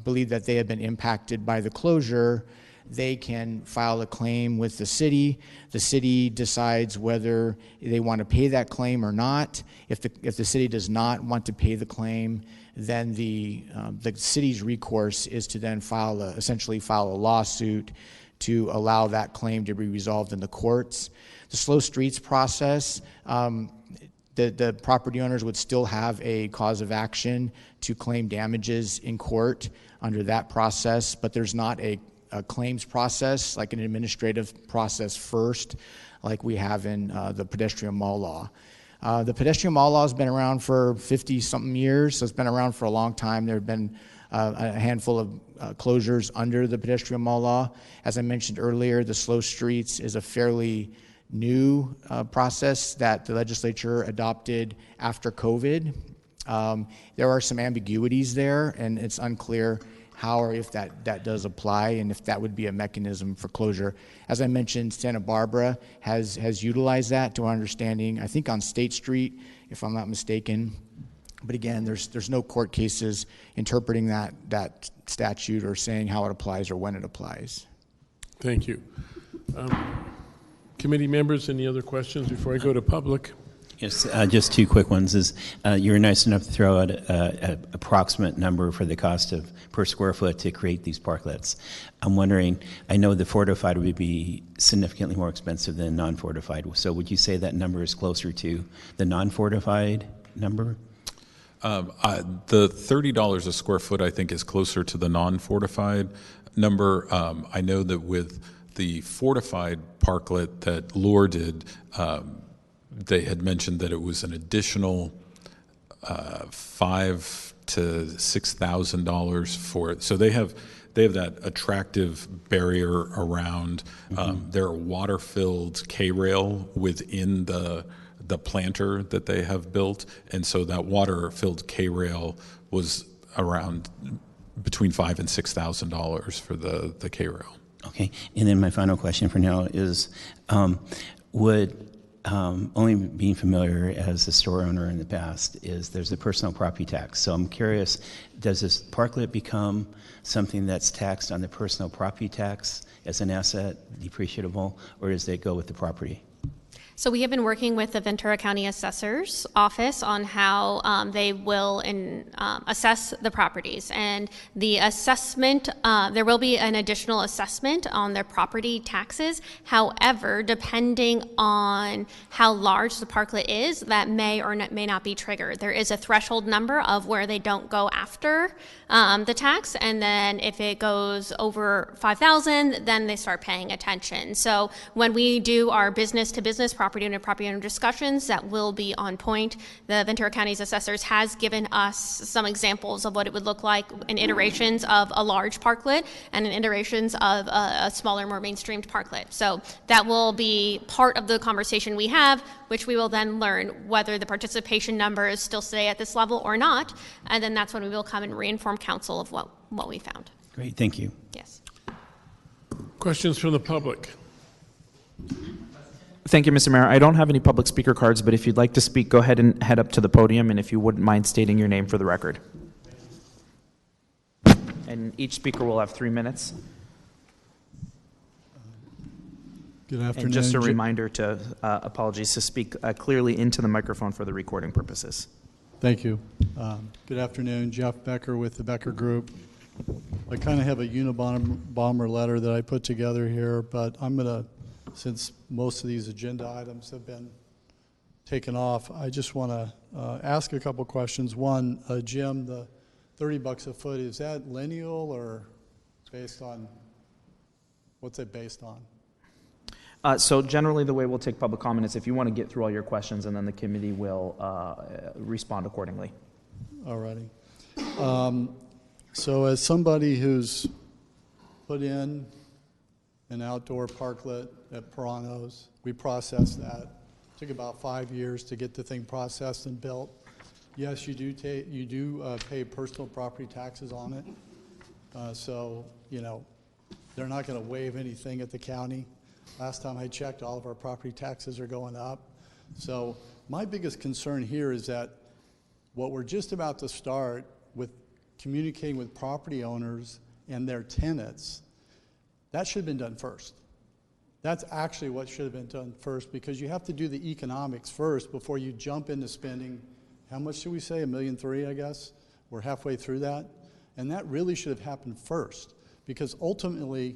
believe that they have been impacted by the closure, they can file a claim with the city. The city decides whether they want to pay that claim or not. If the city does not want to pay the claim, then the city's recourse is to then essentially file a lawsuit to allow that claim to be resolved in the courts. The slow streets process, the property owners would still have a cause of action to claim damages in court under that process, but there's not a claims process, like an administrative process first, like we have in the pedestrian mall law. The pedestrian mall law has been around for 50-something years, so it's been around for a long time. There have been a handful of closures under the pedestrian mall law. As I mentioned earlier, the slow streets is a fairly new process that the legislature adopted after COVID. There are some ambiguities there, and it's unclear how or if that does apply and if that would be a mechanism for closure. As I mentioned, Santa Barbara has utilized that, to our understanding, I think on State Street, if I'm not mistaken. But again, there's no court cases interpreting that statute or saying how it applies or when it applies. Thank you. Committee members, any other questions before I go to public? Yes, just two quick ones. You were nice enough to throw out an approximate number for the cost per square foot to create these parklets. I'm wondering, I know the fortified would be significantly more expensive than non-fortified, so would you say that number is closer to the non-fortified number? The $30 a square foot, I think, is closer to the non-fortified number. I know that with the fortified parklet that Lure did, they had mentioned that it was an additional $5,000 to $6,000 for it. So they have that attractive barrier around. There are water-filled K-rail within the planter that they have built, and so that water-filled K-rail was around between $5,000 and $6,000 for the K-rail. Okay, and then my final question for now is, only being familiar as a store owner in the past, is there's a personal property tax. So I'm curious, does this parklet become something that's taxed on the personal property tax as an asset, depreciable, or does it go with the property? So we have been working with the Ventura County Assessor's Office on how they will assess the properties. And the assessment, there will be an additional assessment on their property taxes. However, depending on how large the parklet is, that may or may not be triggered. There is a threshold number of where they don't go after the tax, and then if it goes over 5,000, then they start paying attention. So when we do our business-to-business property owner discussions, that will be on point. The Ventura County's assessors has given us some examples of what it would look like in iterations of a large parklet and in iterations of a smaller, more mainstreamed parklet. So that will be part of the conversation we have, which we will then learn whether the participation numbers still stay at this level or not, and then that's when we will come and reinform council of what we found. Great, thank you. Yes. Questions from the public? Thank you, Mr. Mayor. I don't have any public speaker cards, but if you'd like to speak, go ahead and head up to the podium, and if you wouldn't mind stating your name for the record. And each speaker will have 3 minutes. Good afternoon. And just a reminder to, apologies, to speak clearly into the microphone for the recording purposes. Thank you. Good afternoon. Jeff Becker with the Becker Group. I kind of have a Unabomber letter that I put together here, but I'm going to, since most of these agenda items have been taken off, I just want to ask a couple questions. One, Jim, the $30 a foot, is that lineal or based on, what's it based on? So generally the way we'll take public comment is if you want to get through all your questions, and then the committee will respond accordingly. All righty. So as somebody who's put in an outdoor parklet at Pirano's, we processed that. It took about 5 years to get the thing processed and built. Yes, you do pay personal property taxes on it. So, you know, they're not going to waive anything at the county. Last time I checked, all of our property taxes are going up. So my biggest concern here is that what we're just about to start with communicating with property owners and their tenants, that should have been done first. That's actually what should have been done first, because you have to do the economics first before you jump into spending, how much should we say, $1.3 million, I guess? We're halfway through that. And that really should have happened first, because ultimately,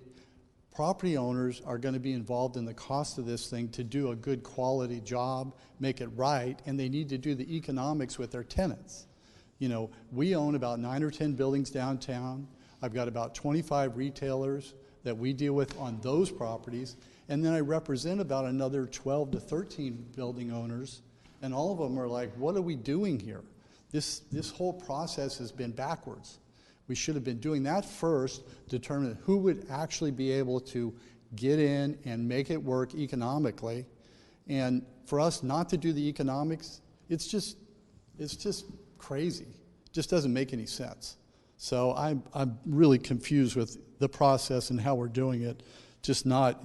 property owners are going to be involved in the cost of this thing to do a good quality job, make it right, and they need to do the economics with their tenants. You know, we own about 9 or 10 buildings downtown. I've got about 25 retailers that we deal with on those properties, and then I represent about another 12 to 13 building owners, and all of them are like, what are we doing here? This whole process has been backwards. We should have been doing that first, determine who would actually be able to get in and make it work economically. And for us not to do the economics, it's just crazy. It just doesn't make any sense. So I'm really confused with the process and how we're doing it. It's not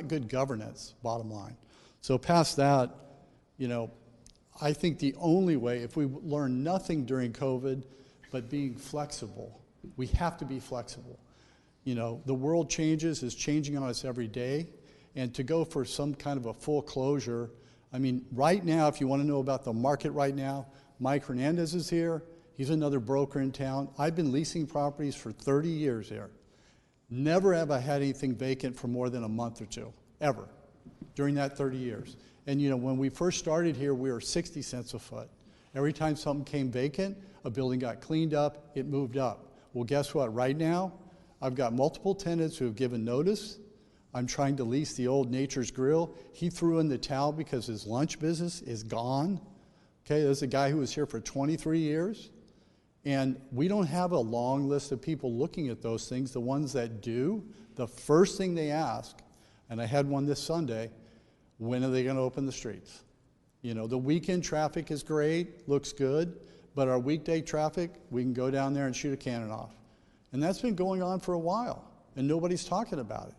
good governance, bottom line. So past that, you know, I think the only way, if we learn nothing during COVID, but being flexible. We have to be flexible. You know, the world changes, is changing on us every day, and to go for some kind of a full closure, I mean, right now, if you want to know about the market right now, Mike Hernandez is here. He's another broker in town. I've been leasing properties for 30 years here. Never have I had anything vacant for more than a month or two, ever, during that 30 years. And you know, when we first started here, we were 60 cents a foot. Every time something came vacant, a building got cleaned up, it moved up. Well, guess what? Right now, I've got multiple tenants who have given notice. I'm trying to lease the old Nature's Grill. He threw in the towel because his lunch business is gone. Okay, there's a guy who was here for 23 years. And we don't have a long list of people looking at those things. The ones that do, the first thing they ask, and I had one this Sunday, when are they going to open the streets? You know, the weekend traffic is great, looks good, but our weekday traffic, we can go down there and shoot a cannon off. And that's been going on for a while, and nobody's talking about it.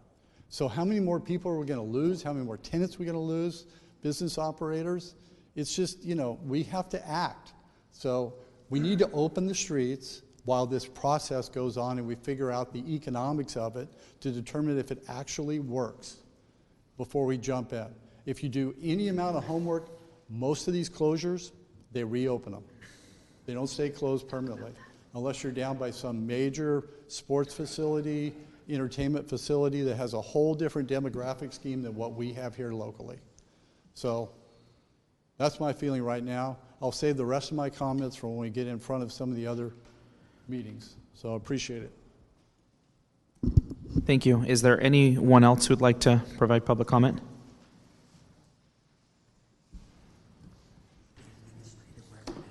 So how many more people are we going to lose? How many more tenants are we going to lose? Business operators? It's just, you know, we have to act. So we need to open the streets while this process goes on and we figure out the economics of it to determine if it actually works before we jump in. If you do any amount of homework, most of these closures, they reopen them. They don't stay closed permanently unless you're down by some major sports facility, entertainment facility that has a whole different demographic scheme than what we have here locally. So that's my feeling right now. I'll save the rest of my comments for when we get in front of some of the other meetings. So I appreciate it. Thank you. Is there anyone else who'd like to provide public comment?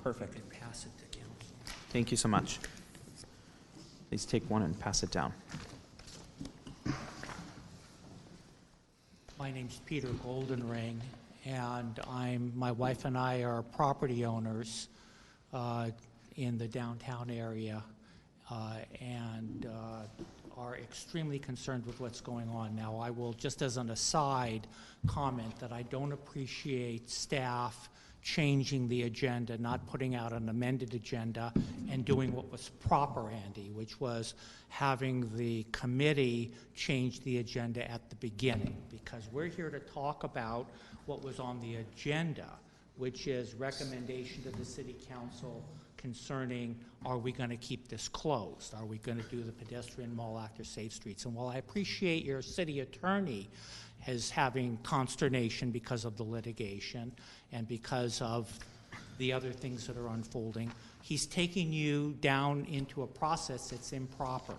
Perfect. Thank you so much. Please take one and pass it down. My name's Peter Goldenring, and my wife and I are property owners in the downtown area and are extremely concerned with what's going on. Now, I will, just as an aside, comment that I don't appreciate staff changing the agenda, not putting out an amended agenda, and doing what was proper, Andy, which was having the committee change the agenda at the beginning, because we're here to talk about what was on the agenda, which is recommendation to the city council concerning, are we going to keep this closed? Are we going to do the pedestrian mall after Safe Streets? And while I appreciate your city attorney is having consternation because of the litigation and because of the other things that are unfolding, he's taking you down into a process that's improper.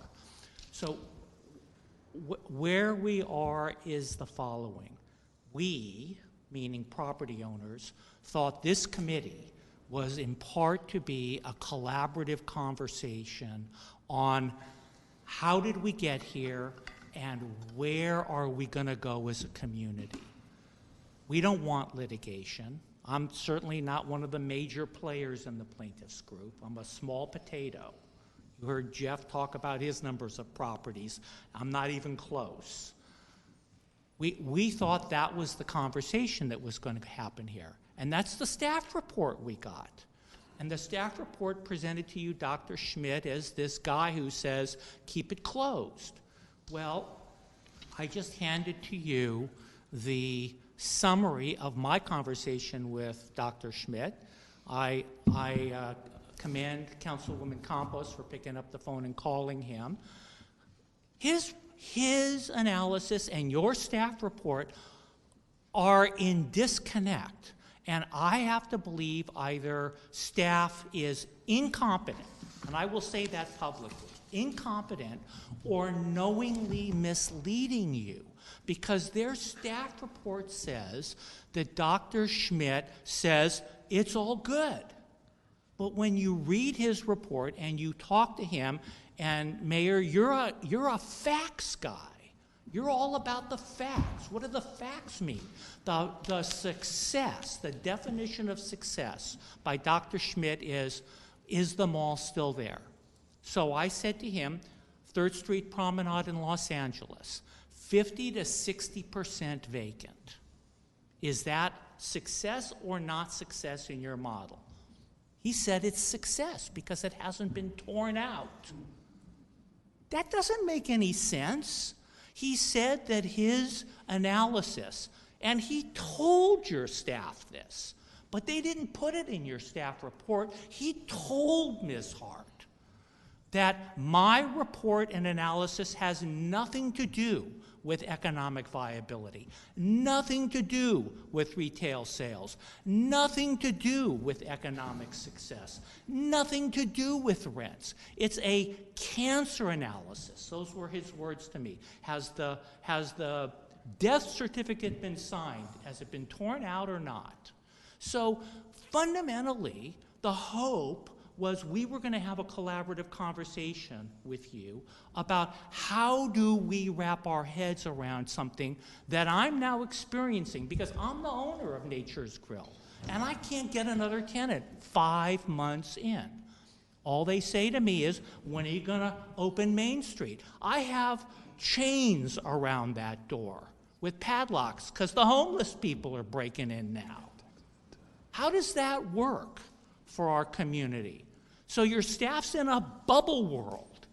So where we are is the following. We, meaning property owners, thought this committee was in part to be a collaborative conversation on how did we get here and where are we going to go as a community. We don't want litigation. I'm certainly not one of the major players in the plaintiffs group. I'm a small potato. You heard Jeff talk about his numbers of properties. I'm not even close. We thought that was the conversation that was going to happen here. And that's the staff report we got. And the staff report presented to you Dr. Schmidt as this guy who says, keep it closed. Well, I just handed to you the summary of my conversation with Dr. Schmidt. I commend Councilwoman Campos for picking up the phone and calling him. His analysis and your staff report are in disconnect. And I have to believe either staff is incompetent, and I will say that publicly, incompetent, or knowingly misleading you. Because their staff report says that Dr. Schmidt says it's all good. But when you read his report and you talk to him, and Mayor, you're a facts guy. You're all about the facts. What do the facts mean? The success, the definition of success by Dr. Schmidt is the mall still there? So I said to him, 3rd Street Promenade in Los Angeles, 50 to 60% vacant. Is that success or not success in your model? He said it's success because it hasn't been torn out. That doesn't make any sense. He said that his analysis, and he told your staff this, but they didn't put it in your staff report. He told Ms. Hart that my report and analysis has nothing to do with economic viability, nothing to do with retail sales, nothing to do with economic success, nothing to do with rents. It's a cancer analysis. Those were his words to me. Has the death certificate been signed? Has it been torn out or not? So fundamentally, the hope was we were going to have a collaborative conversation with you about how do we wrap our heads around something that I'm now experiencing because I'm the owner of Nature's Grill and I can't get another tenant 5 months in. All they say to me is, when are you going to open Main Street? I have chains around that door with padlocks because the homeless people are breaking in now. How does that work for our community? So your staff's in a bubble world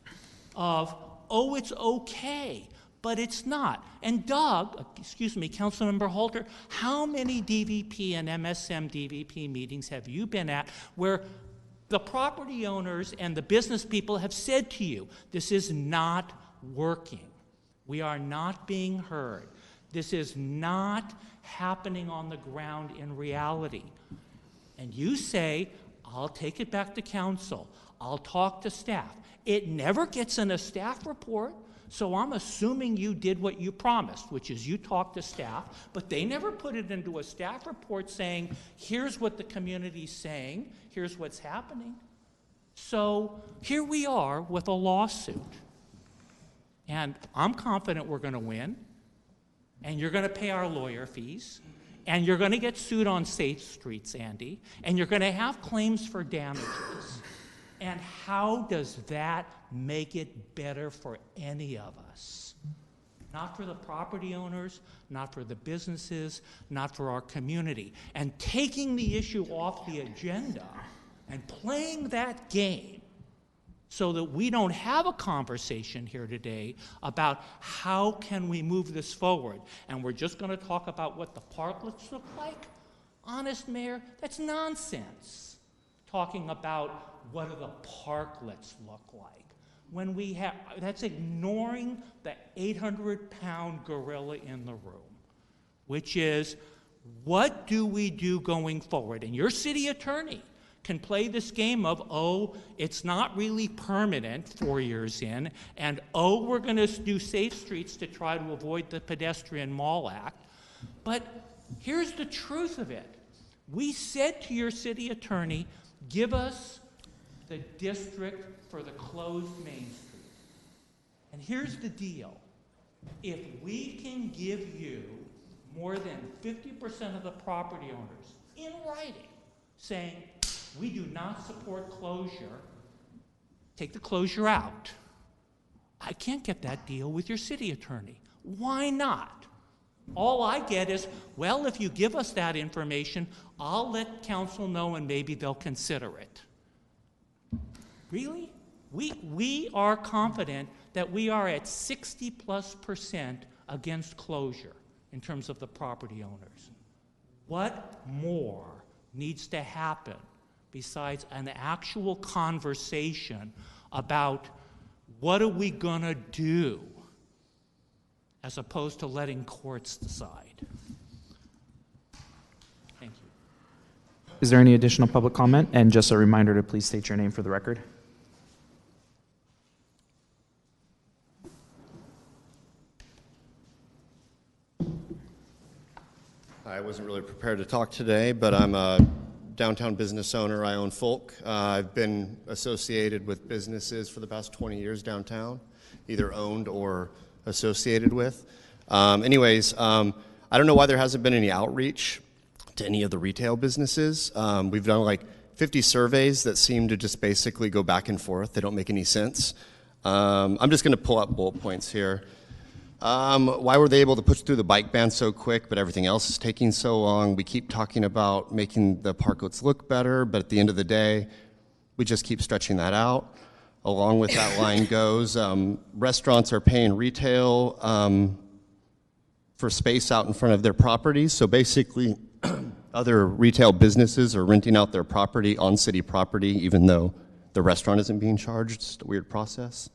of, oh, it's okay, but it's not. And Councilmember Halter, how many DVP and MSM DVP meetings have you been at where the property owners and the business people have said to you, this is not working. We are not being heard. This is not happening on the ground in reality. And you say, I'll take it back to council. I'll talk to staff. It never gets in a staff report, so I'm assuming you did what you promised, which is you talked to staff, but they never put it into a staff report saying, here's what the community's saying, here's what's happening. So here we are with a lawsuit. And I'm confident we're going to win, and you're going to pay our lawyer fees, and you're going to get sued on Safe Streets, Andy, and you're going to have claims for damages. And how does that make it better for any of us? Not for the property owners, not for the businesses, not for our community. And taking the issue off the agenda and playing that game so that we don't have a conversation here today about how can we move this forward. And we're just going to talk about what the parklets look like? Honest, Mayor, that's nonsense. Talking about what do the parklets look like. When we have, that's ignoring the 800-pound gorilla in the room, which is, what do we do going forward? And your city attorney can play this game of, oh, it's not really permanent 4 years in, and oh, we're going to do safe streets to try to avoid the Pedestrian Mall Act. But here's the truth of it. We said to your city attorney, give us the district for the closed Main Street. And here's the deal. If we can give you more than 50% of the property owners in writing saying, we do not support closure, take the closure out. I can't get that deal with your city attorney. Why not? All I get is, well, if you give us that information, I'll let council know and maybe they'll consider it. Really? We are confident that we are at 60+% against closure in terms of the property owners. What more needs to happen besides an actual conversation about what are we gonna do as opposed to letting courts decide? Thank you. Is there any additional public comment? And just a reminder to please state your name for the record. I wasn't really prepared to talk today, but I'm a downtown business owner. I own Folk. I've been associated with businesses for the past 20 years downtown, either owned or associated with. I don't know why there hasn't been any outreach to any of the retail businesses. We've done like 50 surveys that seem to just basically go back and forth. They don't make any sense. I'm just going to pull up bullet points here. Why were they able to push through the bike ban so quick, but everything else is taking so long? We keep talking about making the parklets look better, but at the end of the day, we just keep stretching that out. Along with that line goes, restaurants are paying retail for space out in front of their properties. So basically, other retail businesses are renting out their property on city property, even though the restaurant isn't being charged. It's a weird process.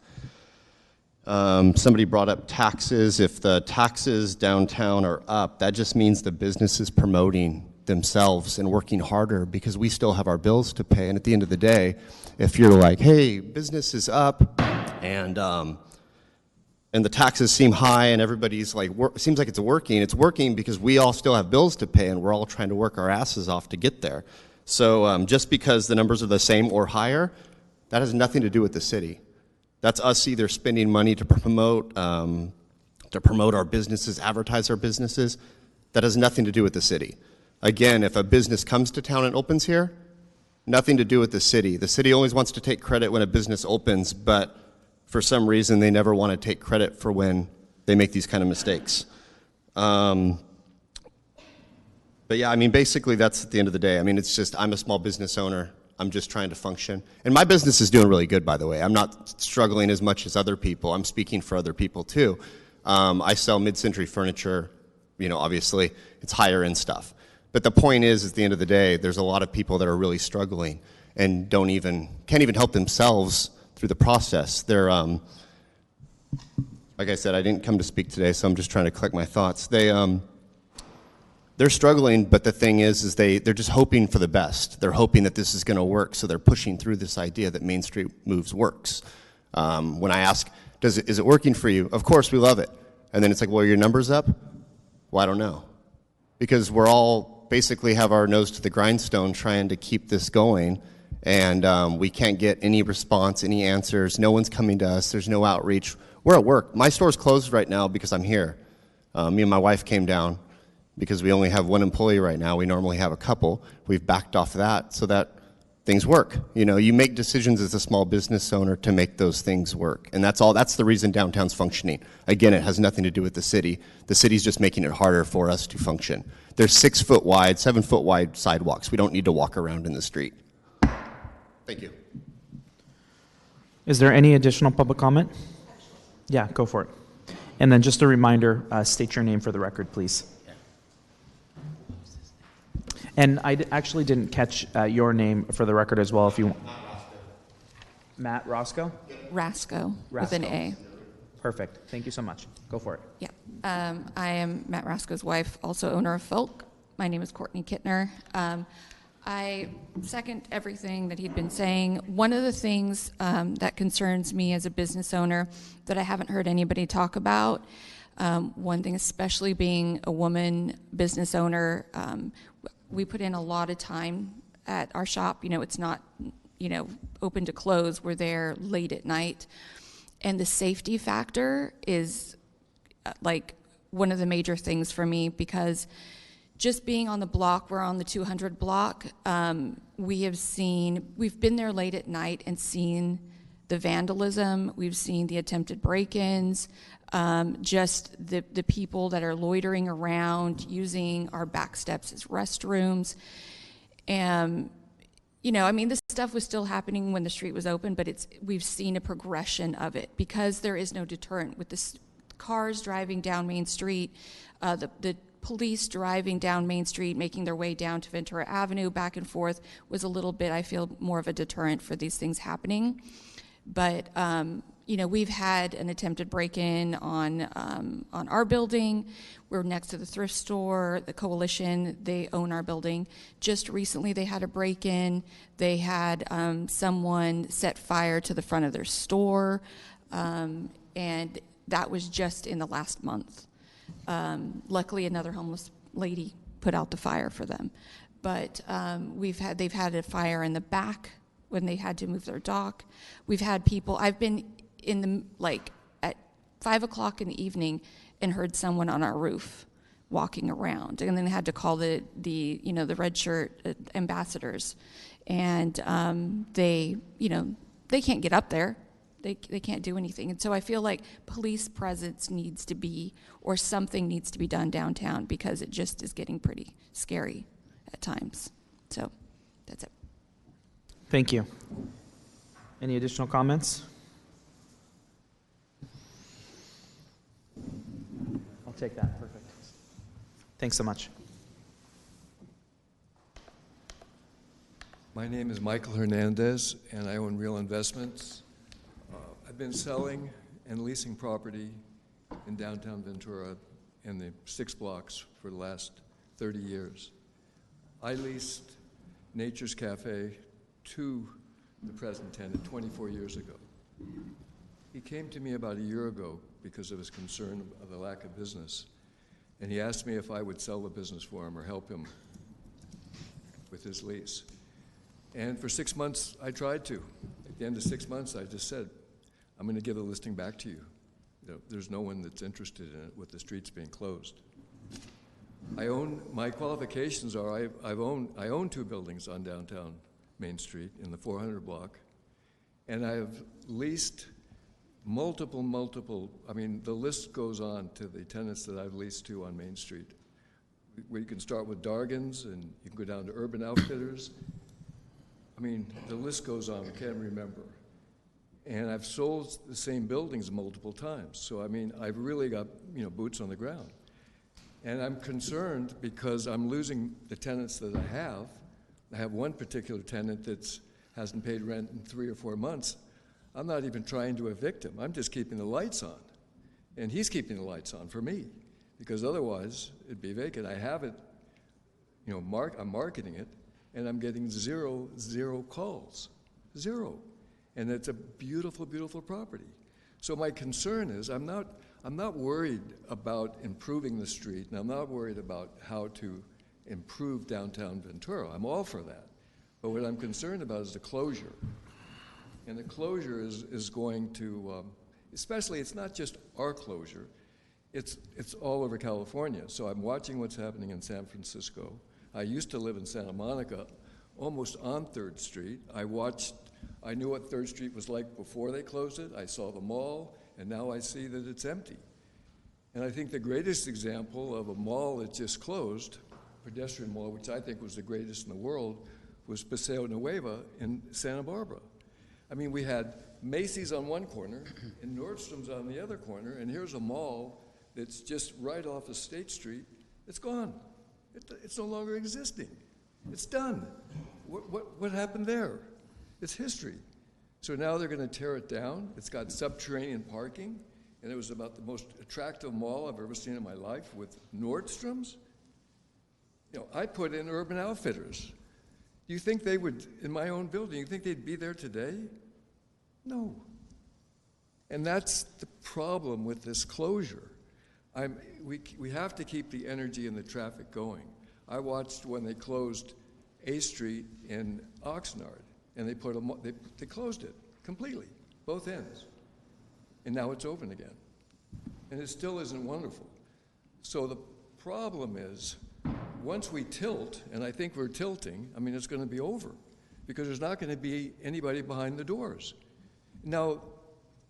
Somebody brought up taxes. If the taxes downtown are up, that just means the business is promoting themselves and working harder because we still have our bills to pay. And at the end of the day, if you're like, hey, business is up and the taxes seem high and everybody's like, seems like it's working because we all still have bills to pay and we're all trying to work our asses off to get there. So just because the numbers are the same or higher, that has nothing to do with the city. That's us either spending money to promote our businesses, advertise our businesses. That has nothing to do with the city. Again, if a business comes to town and opens here, nothing to do with the city. The city always wants to take credit when a business opens, but for some reason they never want to take credit for when they make these kind of mistakes. But yeah, I mean, basically that's at the end of the day. I mean, it's just, I'm a small business owner. I'm just trying to function. And my business is doing really good, by the way. I'm not struggling as much as other people. I'm speaking for other people, too. I sell mid-century furniture. You know, obviously, it's higher-end stuff. But the point is, at the end of the day, there's a lot of people that are really struggling and can't even help themselves through the process. They're, like I said, I didn't come to speak today, so I'm just trying to collect my thoughts. They're struggling, but the thing is they're just hoping for the best. They're hoping that this is going to work, so they're pushing through this idea that Main Street Moves works. When I ask, is it working for you? Of course, we love it. And then it's like, well, are your numbers up? Well, I don't know. Because we're all basically have our nose to the grindstone trying to keep this going, and we can't get any response, any answers. No one's coming to us. There's no outreach. We're at work. My store's closed right now because I'm here. Me and my wife came down because we only have one employee right now. We normally have a couple. We've backed off that so that things work. You know, you make decisions as a small business owner to make those things work. And that's all. That's the reason downtown's functioning. Again, it has nothing to do with the city. The city's just making it harder for us to function. There's 6 foot wide, 7 foot wide sidewalks. We don't need to walk around in the street. Thank you. Is there any additional public comment? Yeah, go for it. And then just a reminder, state your name for the record, please. And I actually didn't catch your name for the record as well, if you... Matt Roscoe? Rasco, with an A. Perfect. Thank you so much. Go for it. Yeah. I am Matt Rasco's wife, also owner of Folk. My name is Courtney Kittner. I second everything that he'd been saying. One of the things that concerns me as a business owner that I haven't heard anybody talk about, one thing especially being a woman business owner, we put in a lot of time at our shop. You know, it's not, open to close. We're there late at night. And the safety factor is like one of the major things for me, because just being on the block, we're on the 200 block, we've been there late at night and seen the vandalism, we've seen the attempted break-ins, just the people that are loitering around using our back steps as restrooms. And, this stuff was still happening when the street was open, but we've seen a progression of it because there is no deterrent. With the cars driving down Main Street, the police driving down Main Street, making their way down to Ventura Avenue, back and forth, was a little bit, I feel, more of a deterrent for these things happening. But, we've had an attempted break-in on our building. We're next to the thrift store, the Coalition, they own our building. Just recently they had a break-in. They had someone set fire to the front of their store, and that was just in the last month. Luckily, another homeless lady put out the fire for them. But they've had a fire in the back when they had to move their dock. We've had people, I've been at 5 o'clock in the evening and heard someone on our roof walking around, and then had to call the red shirt ambassadors, and they can't get up there. They can't do anything. And so I feel like police presence needs to be, or something needs to be done downtown, because it just is getting pretty scary at times. So that's it. Thank you. Any additional comments? I'll take that. Perfect. Thanks so much. My name is Michael Hernandez, and I own Real Investments. I've been selling and leasing property in downtown Ventura in the 6 blocks for the last 30 years. I leased Nature's Cafe to the present tenant 24 years ago. He came to me about a year ago because of his concern of the lack of business, and he asked me if I would sell the business for him or help him with his lease. And for 6 months, I tried to. At the end of 6 months, I just said, I'm going to give the listing back to you. There's no one that's interested in it with the streets being closed. My qualifications are I own 2 buildings on downtown Main Street in the 400 block, and I have leased multiple, the list goes on to the tenants that I've leased to on Main Street. We can start with Dargan's, and you can go down to Urban Outfitters. The list goes on, I can't remember. And I've sold the same buildings multiple times. So, I've really got, boots on the ground. And I'm concerned because I'm losing the tenants that I have. I have one particular tenant that hasn't paid rent in 3 or 4 months. I'm not even trying to evict him. I'm just keeping the lights on. And he's keeping the lights on for me, because otherwise it'd be vacant. I have it, I'm marketing it, and I'm getting zero calls. Zero. And it's a beautiful, beautiful property. So my concern is I'm not worried about improving the street, and I'm not worried about how to improve downtown Ventura. I'm all for that. But what I'm concerned about is the closure. And the closure is going to, especially, it's not just our closure, it's all over California. So I'm watching what's happening in San Francisco. I used to live in Santa Monica, almost on 3rd Street. I knew what 3rd Street was like before they closed it. I saw the mall, and now I see that it's empty. And I think the greatest example of a mall that just closed, pedestrian mall, which I think was the greatest in the world, was Paseo Nueva in Santa Barbara. We had Macy's on one corner and Nordstrom's on the other corner, and here's a mall that's just right off of State Street. It's gone. It's no longer existing. It's done. What happened there? It's history. So now they're going to tear it down. It's got subterranean parking, and it was about the most attractive mall I've ever seen in my life with Nordstrom's. You know, I put in Urban Outfitters. Do you think they would, in my own building, you think they'd be there today? No. And that's the problem with this closure. We have to keep the energy and the traffic going. I watched when they closed A Street in Oxnard, and they closed it completely, both ends. And now it's open again. And it still isn't wonderful. So the problem is, once we tilt, and I think we're tilting, I mean, it's going to be over, because there's not going to be anybody behind the doors. Now,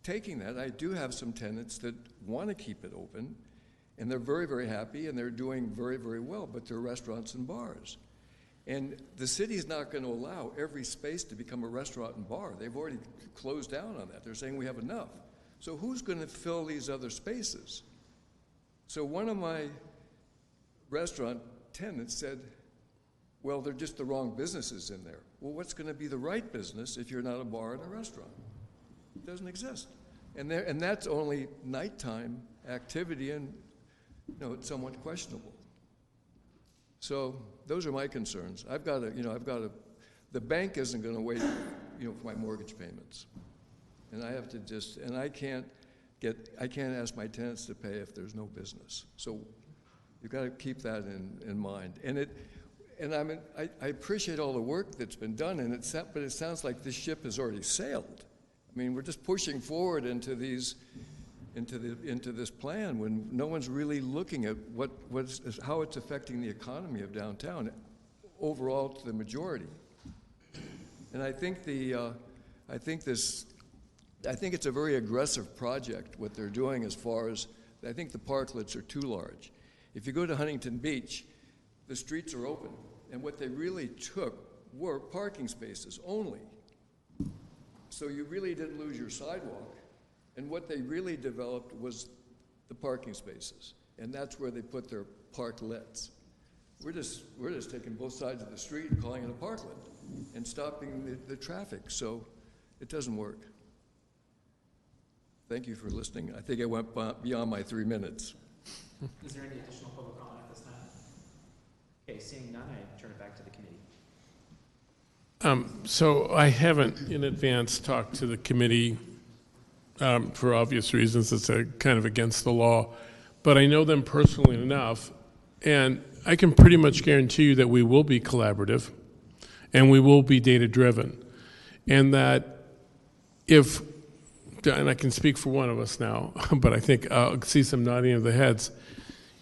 taking that, I do have some tenants that want to keep it open, and they're very, very happy, and they're doing very, very well, but they're restaurants and bars. And the city's not going to allow every space to become a restaurant and bar. They've already closed down on that. They're saying we have enough. So who's going to fill these other spaces? So one of my restaurant tenants said, well, they're just the wrong businesses in there. Well, what's going to be the right business if you're not a bar and a restaurant? It doesn't exist. And that's only nighttime activity, and it's somewhat questionable. So those are my concerns. The bank isn't going to wait, for my mortgage payments. And I have to I can't ask my tenants to pay if there's no business. So you've got to keep that in mind. I appreciate all the work that's been done, but it sounds like this ship has already sailed. I mean, we're just pushing forward into this plan when no one's really looking at how it's affecting the economy of downtown overall to the majority. And I think it's a very aggressive project what they're doing as far as I think the parklets are too large. If you go to Huntington Beach, the streets are open, and what they really took were parking spaces only. So you really didn't lose your sidewalk, and what they really developed was the parking spaces, and that's where they put their parklets. We're just taking both sides of the street and calling it a parklet and stopping the traffic, so it doesn't work. Thank you for listening. I think I went beyond my 3 minutes. Is there any additional public comment at this time? Okay, seeing none, I turn it back to the committee. So I haven't in advance talked to the committee for obvious reasons. It's kind of against the law, but I know them personally enough, and I can pretty much guarantee you that we will be collaborative and we will be data-driven, and that and I can speak for one of us now, but I think I'll see some nodding of the heads.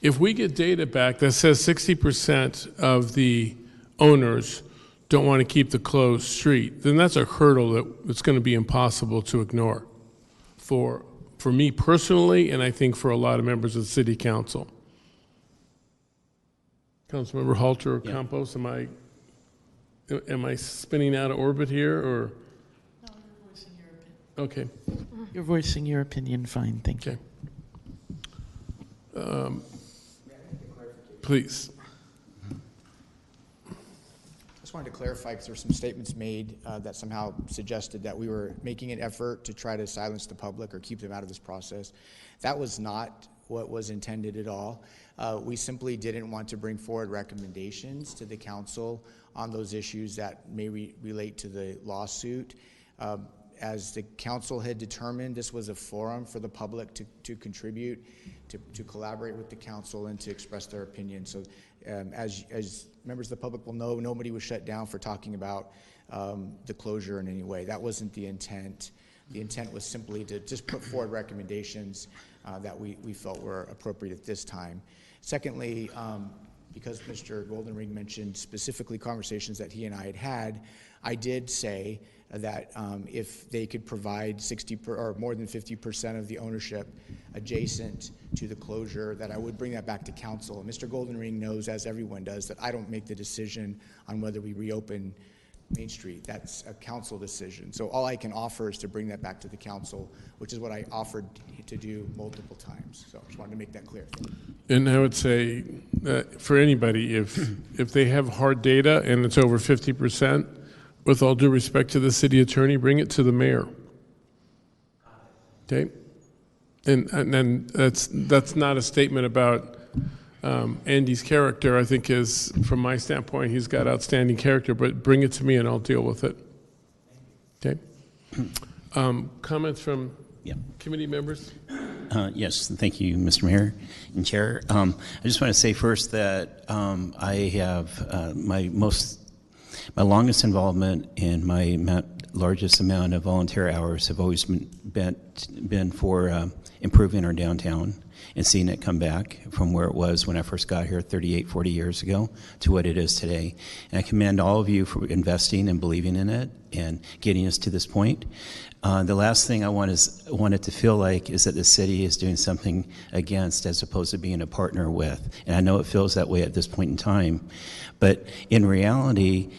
If we get data back that says 60% of the owners don't want to keep the closed street, then that's a hurdle that's going to be impossible to ignore for me personally, and I think for a lot of members of the city council. Councilmember Halter or Campos, am I spinning out of orbit here, or? No, you're voicing your opinion. Okay. You're voicing your opinion, fine, thank you. Please. I just wanted to clarify, because there were some statements made that somehow suggested that we were making an effort to try to silence the public or keep them out of this process. That was not what was intended at all. We simply didn't want to bring forward recommendations to the council on those issues that may relate to the lawsuit. As the council had determined, this was a forum for the public to contribute, to collaborate with the council and to express their opinion. So as members of the public will know, nobody was shut down for talking about the closure in any way. That wasn't the intent. The intent was simply to just put forward recommendations that we felt were appropriate at this time. Secondly, because Mr. Goldenring mentioned specifically conversations that he and I had, I did say that if they could provide 60 or more than 50% of the ownership adjacent to the closure, that I would bring that back to council. And Mr. Goldenring knows, as everyone does, that I don't make the decision on whether we reopen Main Street. That's a council decision. So all I can offer is to bring that back to the council, which is what I offered to do multiple times. So I just wanted to make that clear. And I would say that for anybody, if they have hard data and it's over 50%, with all due respect to the city attorney, bring it to the mayor. Okay? And then that's not a statement about Andy's character. I think is, from my standpoint, he's got outstanding character, but bring it to me and I'll deal with it. Okay? Comments from committee members? Yes, thank you, Mr. Mayor and Chair. I just want to say first that I have my longest involvement and my largest amount of volunteer hours have always been for improving our downtown and seeing it come back from where it was when I first got here 38, 40 years ago to what it is today. And I commend all of you for investing and believing in it and getting us to this point. The last thing I want it to feel like is that the city is doing something against as opposed to being a partner with. And I know it feels that way at this point in time. But in reality,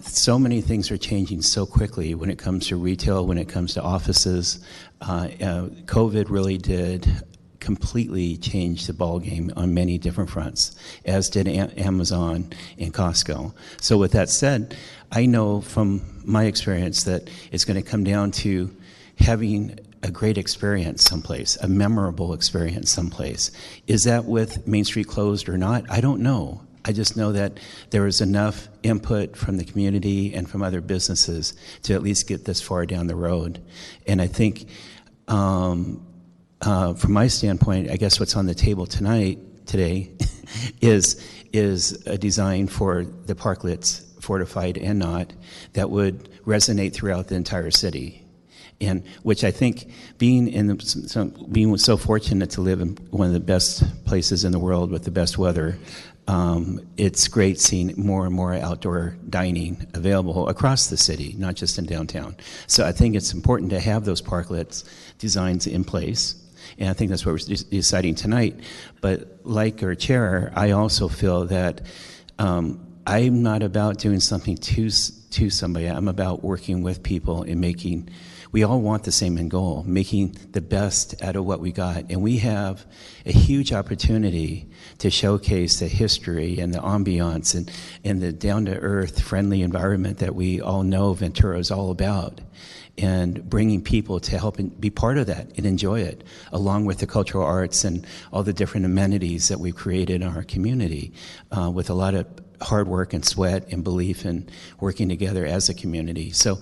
so many things are changing so quickly when it comes to retail, when it comes to offices. COVID really did completely change the ballgame on many different fronts, as did Amazon and Costco. So with that said, I know from my experience that it's going to come down to having a great experience someplace, a memorable experience someplace. Is that with Main Street closed or not? I don't know. I just know that there is enough input from the community and from other businesses to at least get this far down the road. And I think from my standpoint, I guess what's on the table today is a design for the parklets, fortified and not, that would resonate throughout the entire city. And which I think, being so fortunate to live in one of the best places in the world with the best weather, it's great seeing more and more outdoor dining available across the city, not just in downtown. So I think it's important to have those parklets designs in place. And I think that's what we're deciding tonight. But like our chair, I also feel that I'm not about doing something to somebody. I'm about working with people and making, we all want the same end goal, making the best out of what we got. And we have a huge opportunity to showcase the history and the ambiance and the down-to-earth friendly environment that we all know Ventura is all about, and bringing people to help and be part of that and enjoy it, along with the cultural arts and all the different amenities that we've created in our community, with a lot of hard work and sweat and belief in working together as a community. So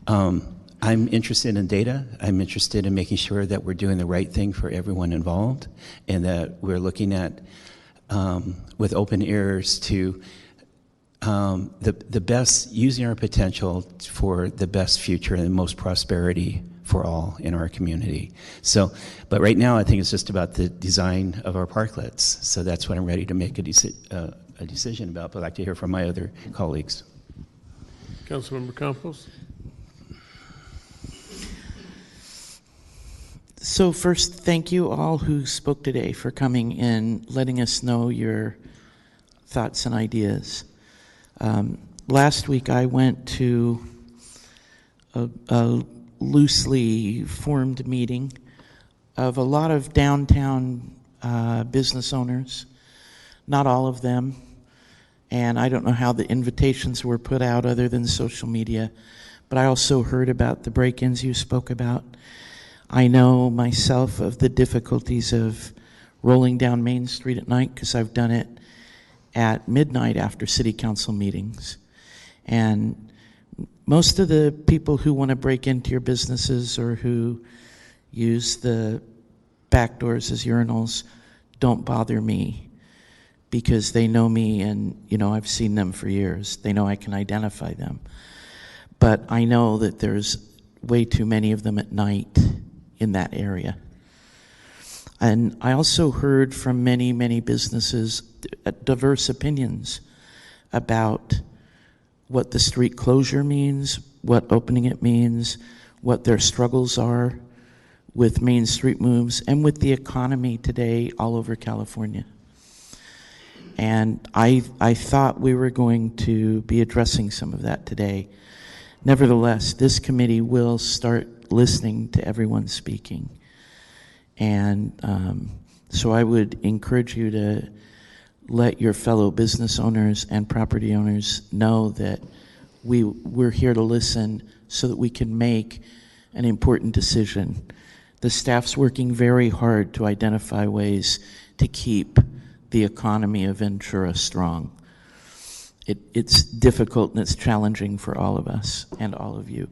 I'm interested in data. I'm interested in making sure that we're doing the right thing for everyone involved, and that we're looking at, with open ears, to the best, using our potential for the best future and the most prosperity for all in our community. So, but right now I think it's just about the design of our parklets. So that's what I'm ready to make a decision about, but I'd like to hear from my other colleagues. Councilmember Campos. So first, thank you all who spoke today for coming and letting us know your thoughts and ideas. Last week I went to a loosely formed meeting of a lot of downtown business owners, not all of them, and I don't know how the invitations were put out other than social media, but I also heard about the break-ins you spoke about. I know myself of the difficulties of rolling down Main Street at night because I've done it at midnight after city council meetings. And most of the people who want to break into your businesses or who use the back doors as urinals don't bother me, because they know me and, you know, I've seen them for years. They know I can identify them. But I know that there's way too many of them at night in that area. And I also heard from many, many businesses diverse opinions about what the street closure means, what opening it means, what their struggles are with Main Street moves and with the economy today all over California. And I thought we were going to be addressing some of that today. Nevertheless, this committee will start listening to everyone speaking. And so I would encourage you to let your fellow business owners and property owners know that we're here to listen so that we can make an important decision. The staff's working very hard to identify ways to keep the economy of Ventura strong. It's difficult and it's challenging for all of us and all of you,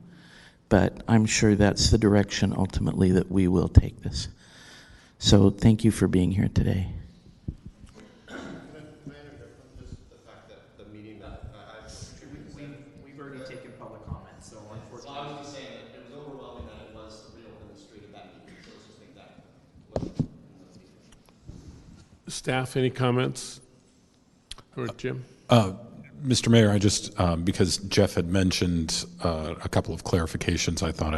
but I'm sure that's the direction ultimately that we will take this. So thank you for being here today. We've already taken public comment, so unfortunately. Well, I was just saying that it was overwhelming that it was to reopen the street at that meeting, so let's just make that. Staff, any comments? Or Jim? Mr. Mayor, I just, because Jeff had mentioned a couple of clarifications, I thought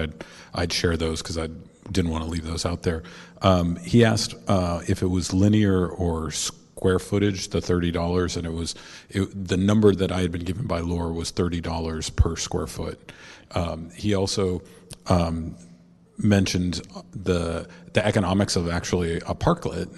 I'd share those because I didn't want to leave those out there. He asked if it was linear or square footage, the $30, and the number that I had been given by Laura was $30 per square foot. He also mentioned the economics of actually a parklet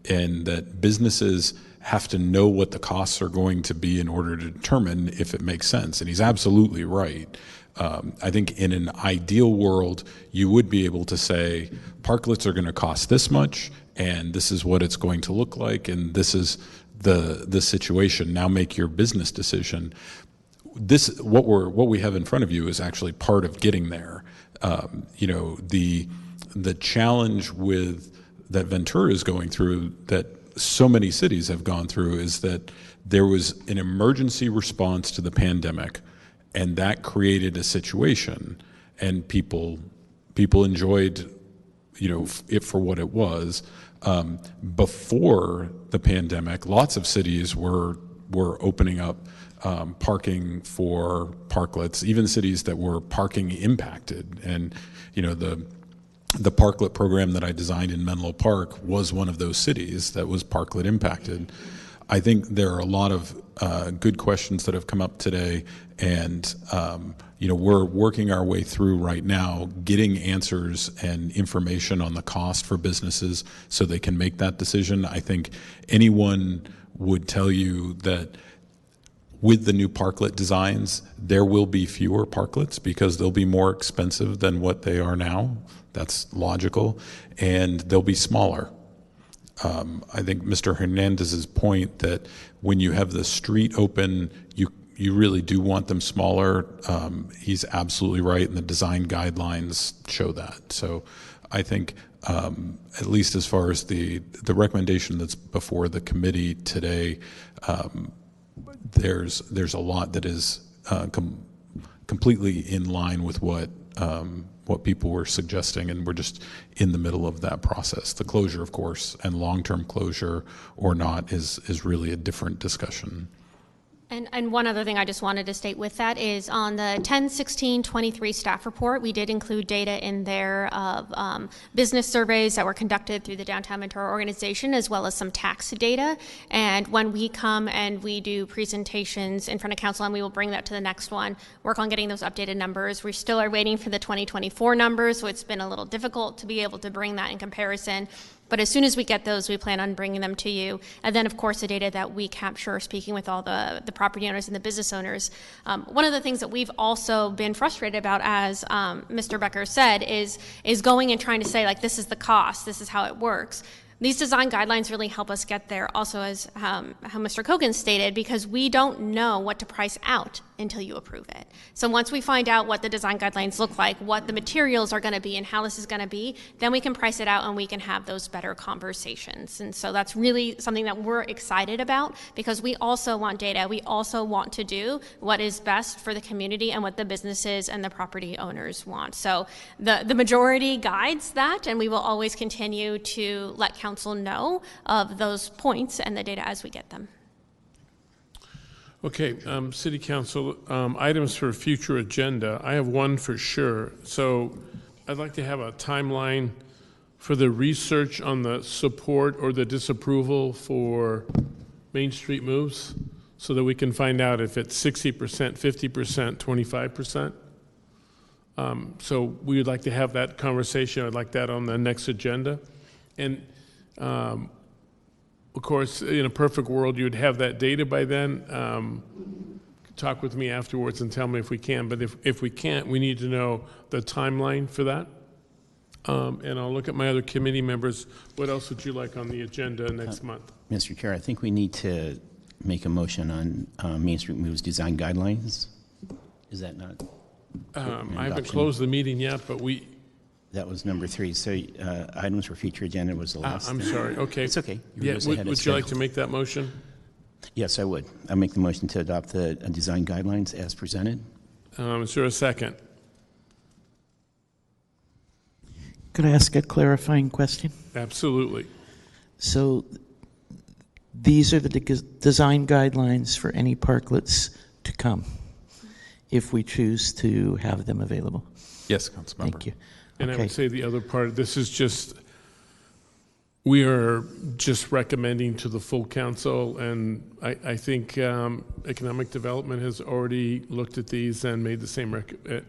and that businesses have to know what the costs are going to be in order to determine if it makes sense. And he's absolutely right. I think in an ideal world, you would be able to say, parklets are going to cost this much, and this is what it's going to look like, and this is the situation. Now make your business decision. What we have in front of you is actually part of getting there. The challenge that Ventura is going through, that so many cities have gone through, is that there was an emergency response to the pandemic, and that created a situation, and people enjoyed it for what it was. Before the pandemic, lots of cities were opening up parking for parklets, even cities that were parking impacted. And the parklet program that I designed in Menlo Park was one of those cities that was parklet impacted. I think there are a lot of good questions that have come up today, and we're working our way through right now, getting answers and information on the cost for businesses so they can make that decision. I think anyone would tell you that with the new parklet designs, there will be fewer parklets because they'll be more expensive than what they are now. That's logical, and they'll be smaller. I think Mr. Hernandez's point that when you have the street open, you really do want them smaller. He's absolutely right, and the design guidelines show that. So I think, at least as far as the recommendation that's before the committee today, there's a lot that is completely in line with what people were suggesting, and we're just in the middle of that process. The closure, of course, and long-term closure or not is really a different discussion. And one other thing I just wanted to state with that is on the 10/16/23 staff report, we did include data in there of business surveys that were conducted through the Downtown Ventura organization, as well as some tax data. And when we come and we do presentations in front of council, and we will bring that to the next one, work on getting those updated numbers. We still are waiting for the 2024 numbers, so it's been a little difficult to be able to bring that in comparison. But as soon as we get those, we plan on bringing them to you. And then, of course, the data that we capture, speaking with all the property owners and the business owners. One of the things that we've also been frustrated about, as Mr. Becker said, is going and trying to say, like, this is the cost, this is how it works. These design guidelines really help us get there, also as how Mr. Kogan stated, because we don't know what to price out until you approve it. So once we find out what the design guidelines look like, what the materials are going to be, and how this is going to be, then we can price it out and we can have those better conversations. And so that's really something that we're excited about, because we also want data. We also want to do what is best for the community and what the businesses and the property owners want. So the majority guides that, and we will always continue to let council know of those points and the data as we get them. Okay, City Council, items for future agenda. I have one for sure. So I'd like to have a timeline for the research on the support or the disapproval for Main Street moves so that we can find out if it's 60%, 50%, 25%. So we would like to have that conversation. I'd like that on the next agenda. And of course, in a perfect world, you would have that data by then. Talk with me afterwards and tell me if we can. But if we can't, we need to know the timeline for that. And I'll look at my other committee members. What else would you like on the agenda next month? Mr. Chair, I think we need to make a motion on Main Street Moves design guidelines. Is that not? I haven't closed the meeting yet, but that was number 3. So items for future agenda was the last. I'm sorry. Okay. It's okay. Yeah. Would you like to make that motion? Yes, I would. I make the motion to adopt the design guidelines as presented. Is there a second? Could I ask a clarifying question? Absolutely. So these are the design guidelines for any parklets to come, if we choose to have them available. Yes, Councilmember. Thank you. And I Okay. would say the other part of this is just, we are just recommending to the full council, and I think economic development has already looked at these and made the same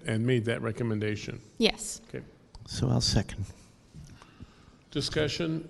and made that recommendation. Yes. Okay. So I'll second. Discussion?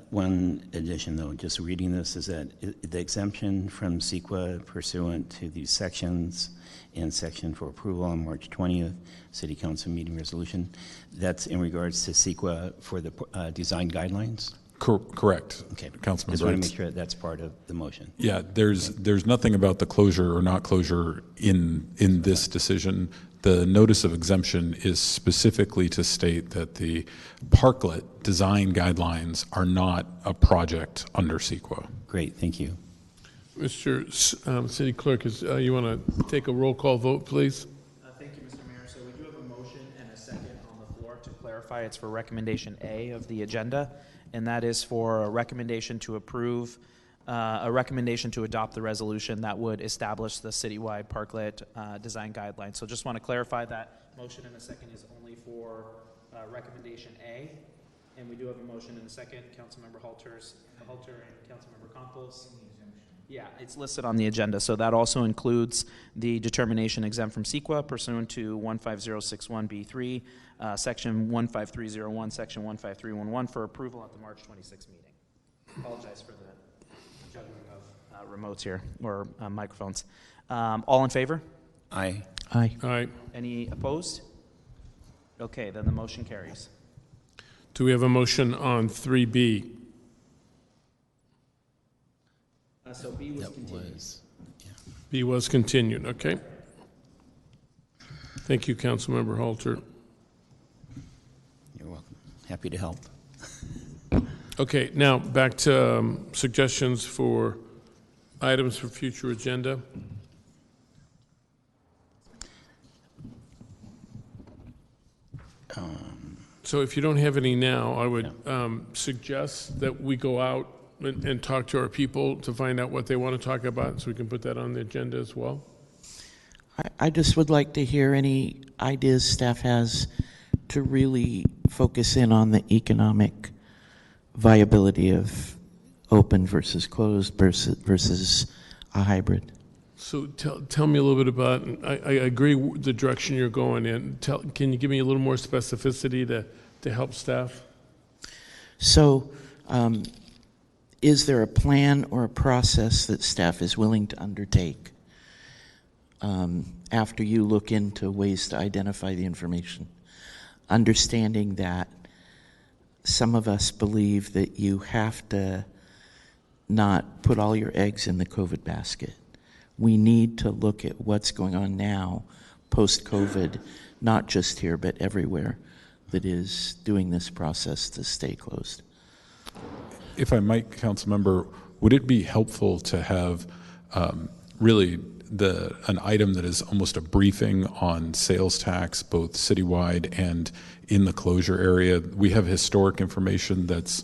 One addition, though, just reading this, is that the exemption from CEQA pursuant to these sections and section for approval on March 20th, City Council meeting resolution, that's in regards to CEQA for the design guidelines? Correct. Okay. Councilmember. Just want to make sure that's part of the motion. Yeah, there's nothing about the closure or not closure in this decision. The notice of exemption is specifically to state that the parklet design guidelines are not a project under CEQA. Great, thank you. Mr. City Clerk, you want to take a roll call vote, please? Thank you, Mr. Mayor. So we do have a motion and a second on the floor. To clarify, it's for recommendation A of the agenda, and that is for a recommendation to approve, a recommendation to adopt the resolution that would establish the citywide parklet design guidelines. So just want to clarify that motion in a second is only for recommendation A, and we do have a motion in a second. Councilmember Halter and Councilmember Campos. Yeah, it's listed on the agenda. So that also includes the determination exempt from CEQA pursuant to 15061B3, section 15301, section 15311 for approval at the March 26th meeting. Apologize for the juggling of remotes here, or microphones. All in favor? Aye. Aye. All right. Any opposed? Okay, then the motion carries. Do we have a motion on 3B? So B was continued. B was continued, okay. Thank you, Councilmember Halter. You're welcome. Happy to help. Okay, now back to suggestions for items for future agenda. So if you don't have any now, I would suggest that we go out and talk to our people to find out what they want to talk about, so we can put that on the agenda as well. I just would like to hear any ideas staff has to really focus in on the economic viability of open versus closed versus a hybrid. So tell me a little bit about, I agree with the direction you're going in. Can you give me a little more specificity to help staff? So is there a plan or a process that staff is willing to undertake after you look into ways to identify the information? Understanding that some of us believe that you have to not put all your eggs in the COVID basket. We need to look at what's going on now, post-COVID, not just here, but everywhere that is doing this process to stay closed. If I might, Councilmember, would it be helpful to have really an item that is almost a briefing on sales tax, both citywide and in the closure area? We have historic information that's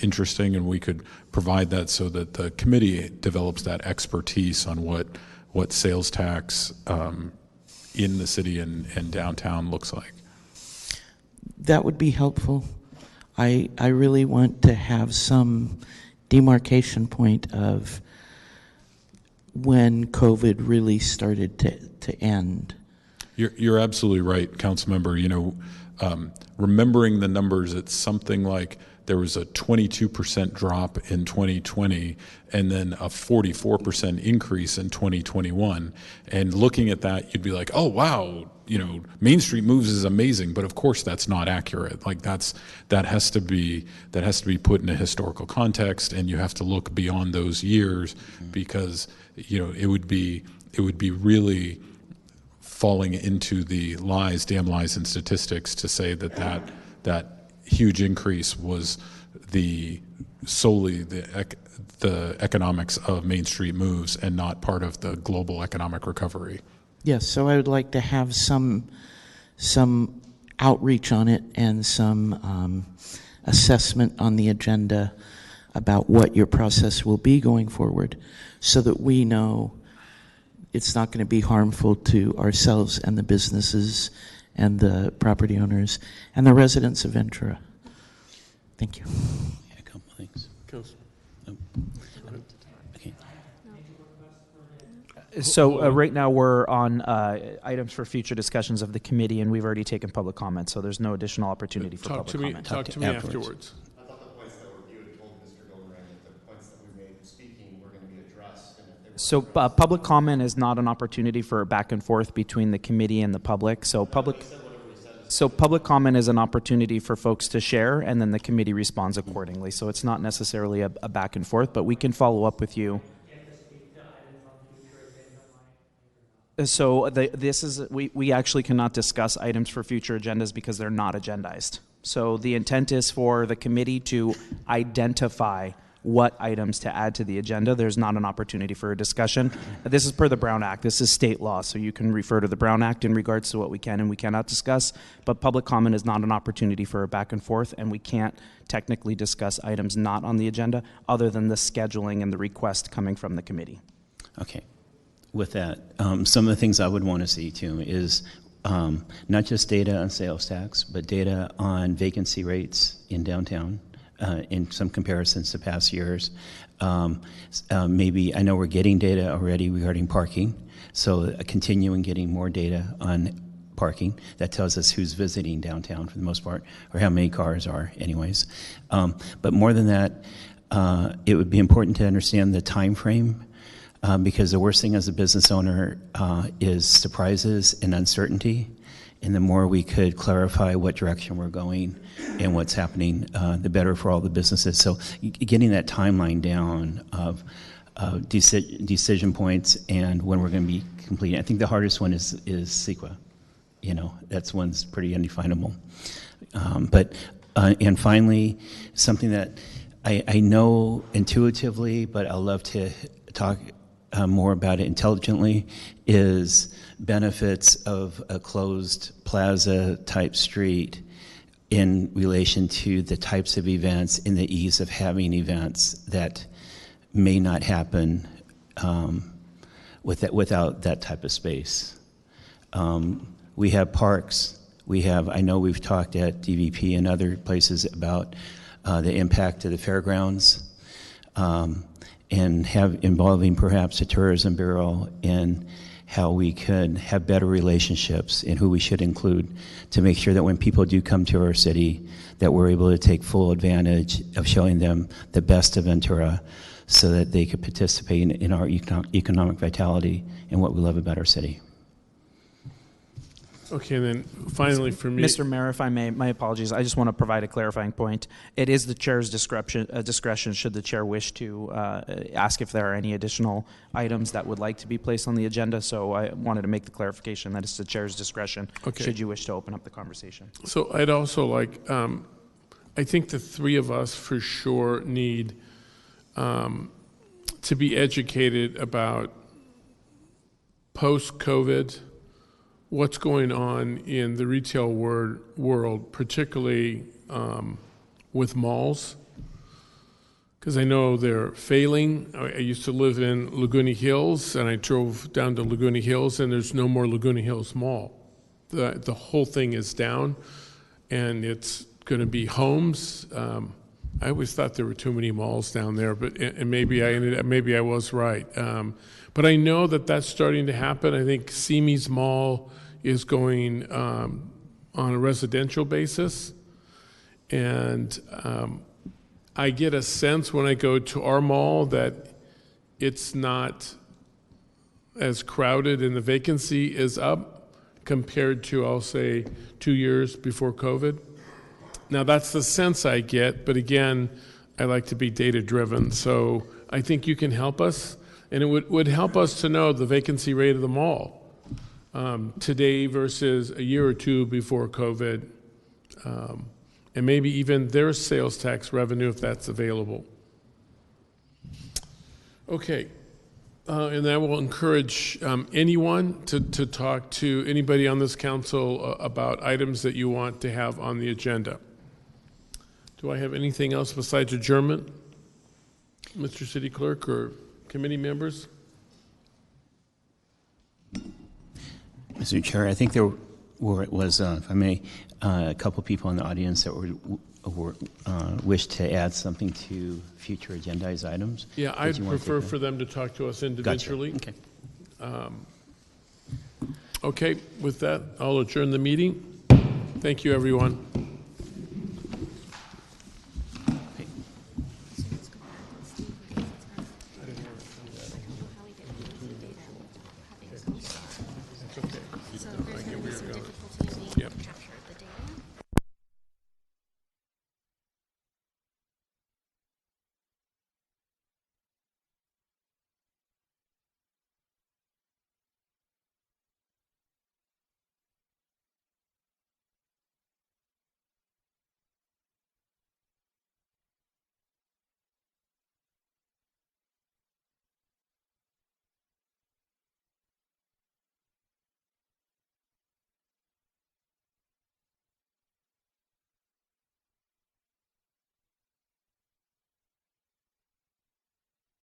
interesting, and we could provide that so that the committee develops that expertise on what sales tax in the city and downtown looks like. That would be helpful. I really want to have some demarcation point of when COVID really started to end. You're absolutely right, Councilmember. Remembering the numbers, it's something like there was a 22% drop in 2020 and then a 44% increase in 2021. And looking at that, you'd be like, oh, wow, Main Street Moves is amazing. But of course, that's not accurate. Like that has to be put in a historical context, and you have to look beyond those years because, it would be really falling into the damn lies and statistics to say that huge increase was solely the economics of Main Street Moves and not part of the global economic recovery. Yes, so I would like to have some outreach on it and some assessment on the agenda about what your process will be going forward so that we know it's not going to be harmful to ourselves and the businesses and the property owners and the residents of Ventura. Thank you. Yeah, a couple of things. Okay. So right now we're on items for future discussions of the committee, and we've already taken public comment, so there's no additional opportunity for public comment. Talk to me afterwards. I thought the points that you had told Mr. Goldenrang that the points that we made speaking were going to be addressed. And if they were So public comment is not an opportunity for a back and forth between the committee and the public. So public comment is an opportunity for folks to share, and then the committee responds accordingly. So it's not necessarily a back and forth, but we can follow up with you. So we actually cannot discuss items for future agendas because they're not agendized. So the intent is for the committee to identify what items to add to the agenda. There's not an opportunity for a discussion. This is per the Brown Act. This is state law, so you can refer to the Brown Act in regards to what we can and we cannot discuss. But public comment is not an opportunity for a back and forth, and we can't technically discuss items not on the agenda other than the scheduling and the request coming from the committee. Okay. With that, some of the things I would want to see too is not just data on sales tax, but data on vacancy rates in downtown in some comparisons to past years. Maybe, I know we're getting data already regarding parking, so continuing getting more data on parking. That tells us who's visiting downtown for the most part, or how many cars are anyways. But more than that, it would be important to understand the time frame. Because the worst thing as a business owner is surprises and uncertainty. And the more we could clarify what direction we're going and what's happening, the better for all the businesses. So getting that timeline down of decision points and when we're going to be completing. I think the hardest one is CEQA. That's one's pretty undefinable. And finally, something that I know intuitively, but I'll love to talk more about it intelligently, is benefits of a closed plaza type street in relation to the types of events and the ease of having events that may not happen without that type of space. We have parks. I know we've talked at DVP and other places about the impact of the fairgrounds. And involving perhaps the Tourism Bureau in how we could have better relationships and who we should include to make sure that when people do come to our city, that we're able to take full advantage of showing them the best of Ventura so that they could participate in our economic vitality and what we love about our city. Okay, and then finally for me... Mr. Mayor, if I may, my apologies. I just want to provide a clarifying point. It is the chair's discretion should the chair wish to ask if there are any additional items that would like to be placed on the agenda. So I wanted to make the clarification that it's the chair's discretion should you wish to open up the conversation. So I'd also like, I think the three of us for sure need to be educated about post-COVID, what's going on in the retail world, particularly with malls, because I know they're failing. I used to live in Laguna Hills, and I drove down to Laguna Hills, and there's no more Laguna Hills Mall. The whole thing is down, and it's going to be homes. I always thought there were too many malls down there, but and maybe I was right. But I know that that's starting to happen. I think Simi's Mall is going on a residential basis, and I get a sense when I go to our mall that it's not as crowded and the vacancy is up compared to, I'll say, 2 years before COVID. Now, that's the sense I get, but again, I like to be data-driven, so I think you can help us, and it would help us to know the vacancy rate of the mall today versus a year or two before COVID, and maybe even their sales tax revenue if that's available. Okay. And I will encourage anyone to talk to anybody on this council about items that you want to have on the agenda. Do I have anything else besides adjournment, Mr. City Clerk or committee members? Mr. Chair, I think there was, if I may, a couple people in the audience that wished to add something to future agendized items. Yeah, I'd prefer for them to talk to us individually. Gotcha. Okay. Okay, with that, I'll adjourn the meeting. Thank you, everyone.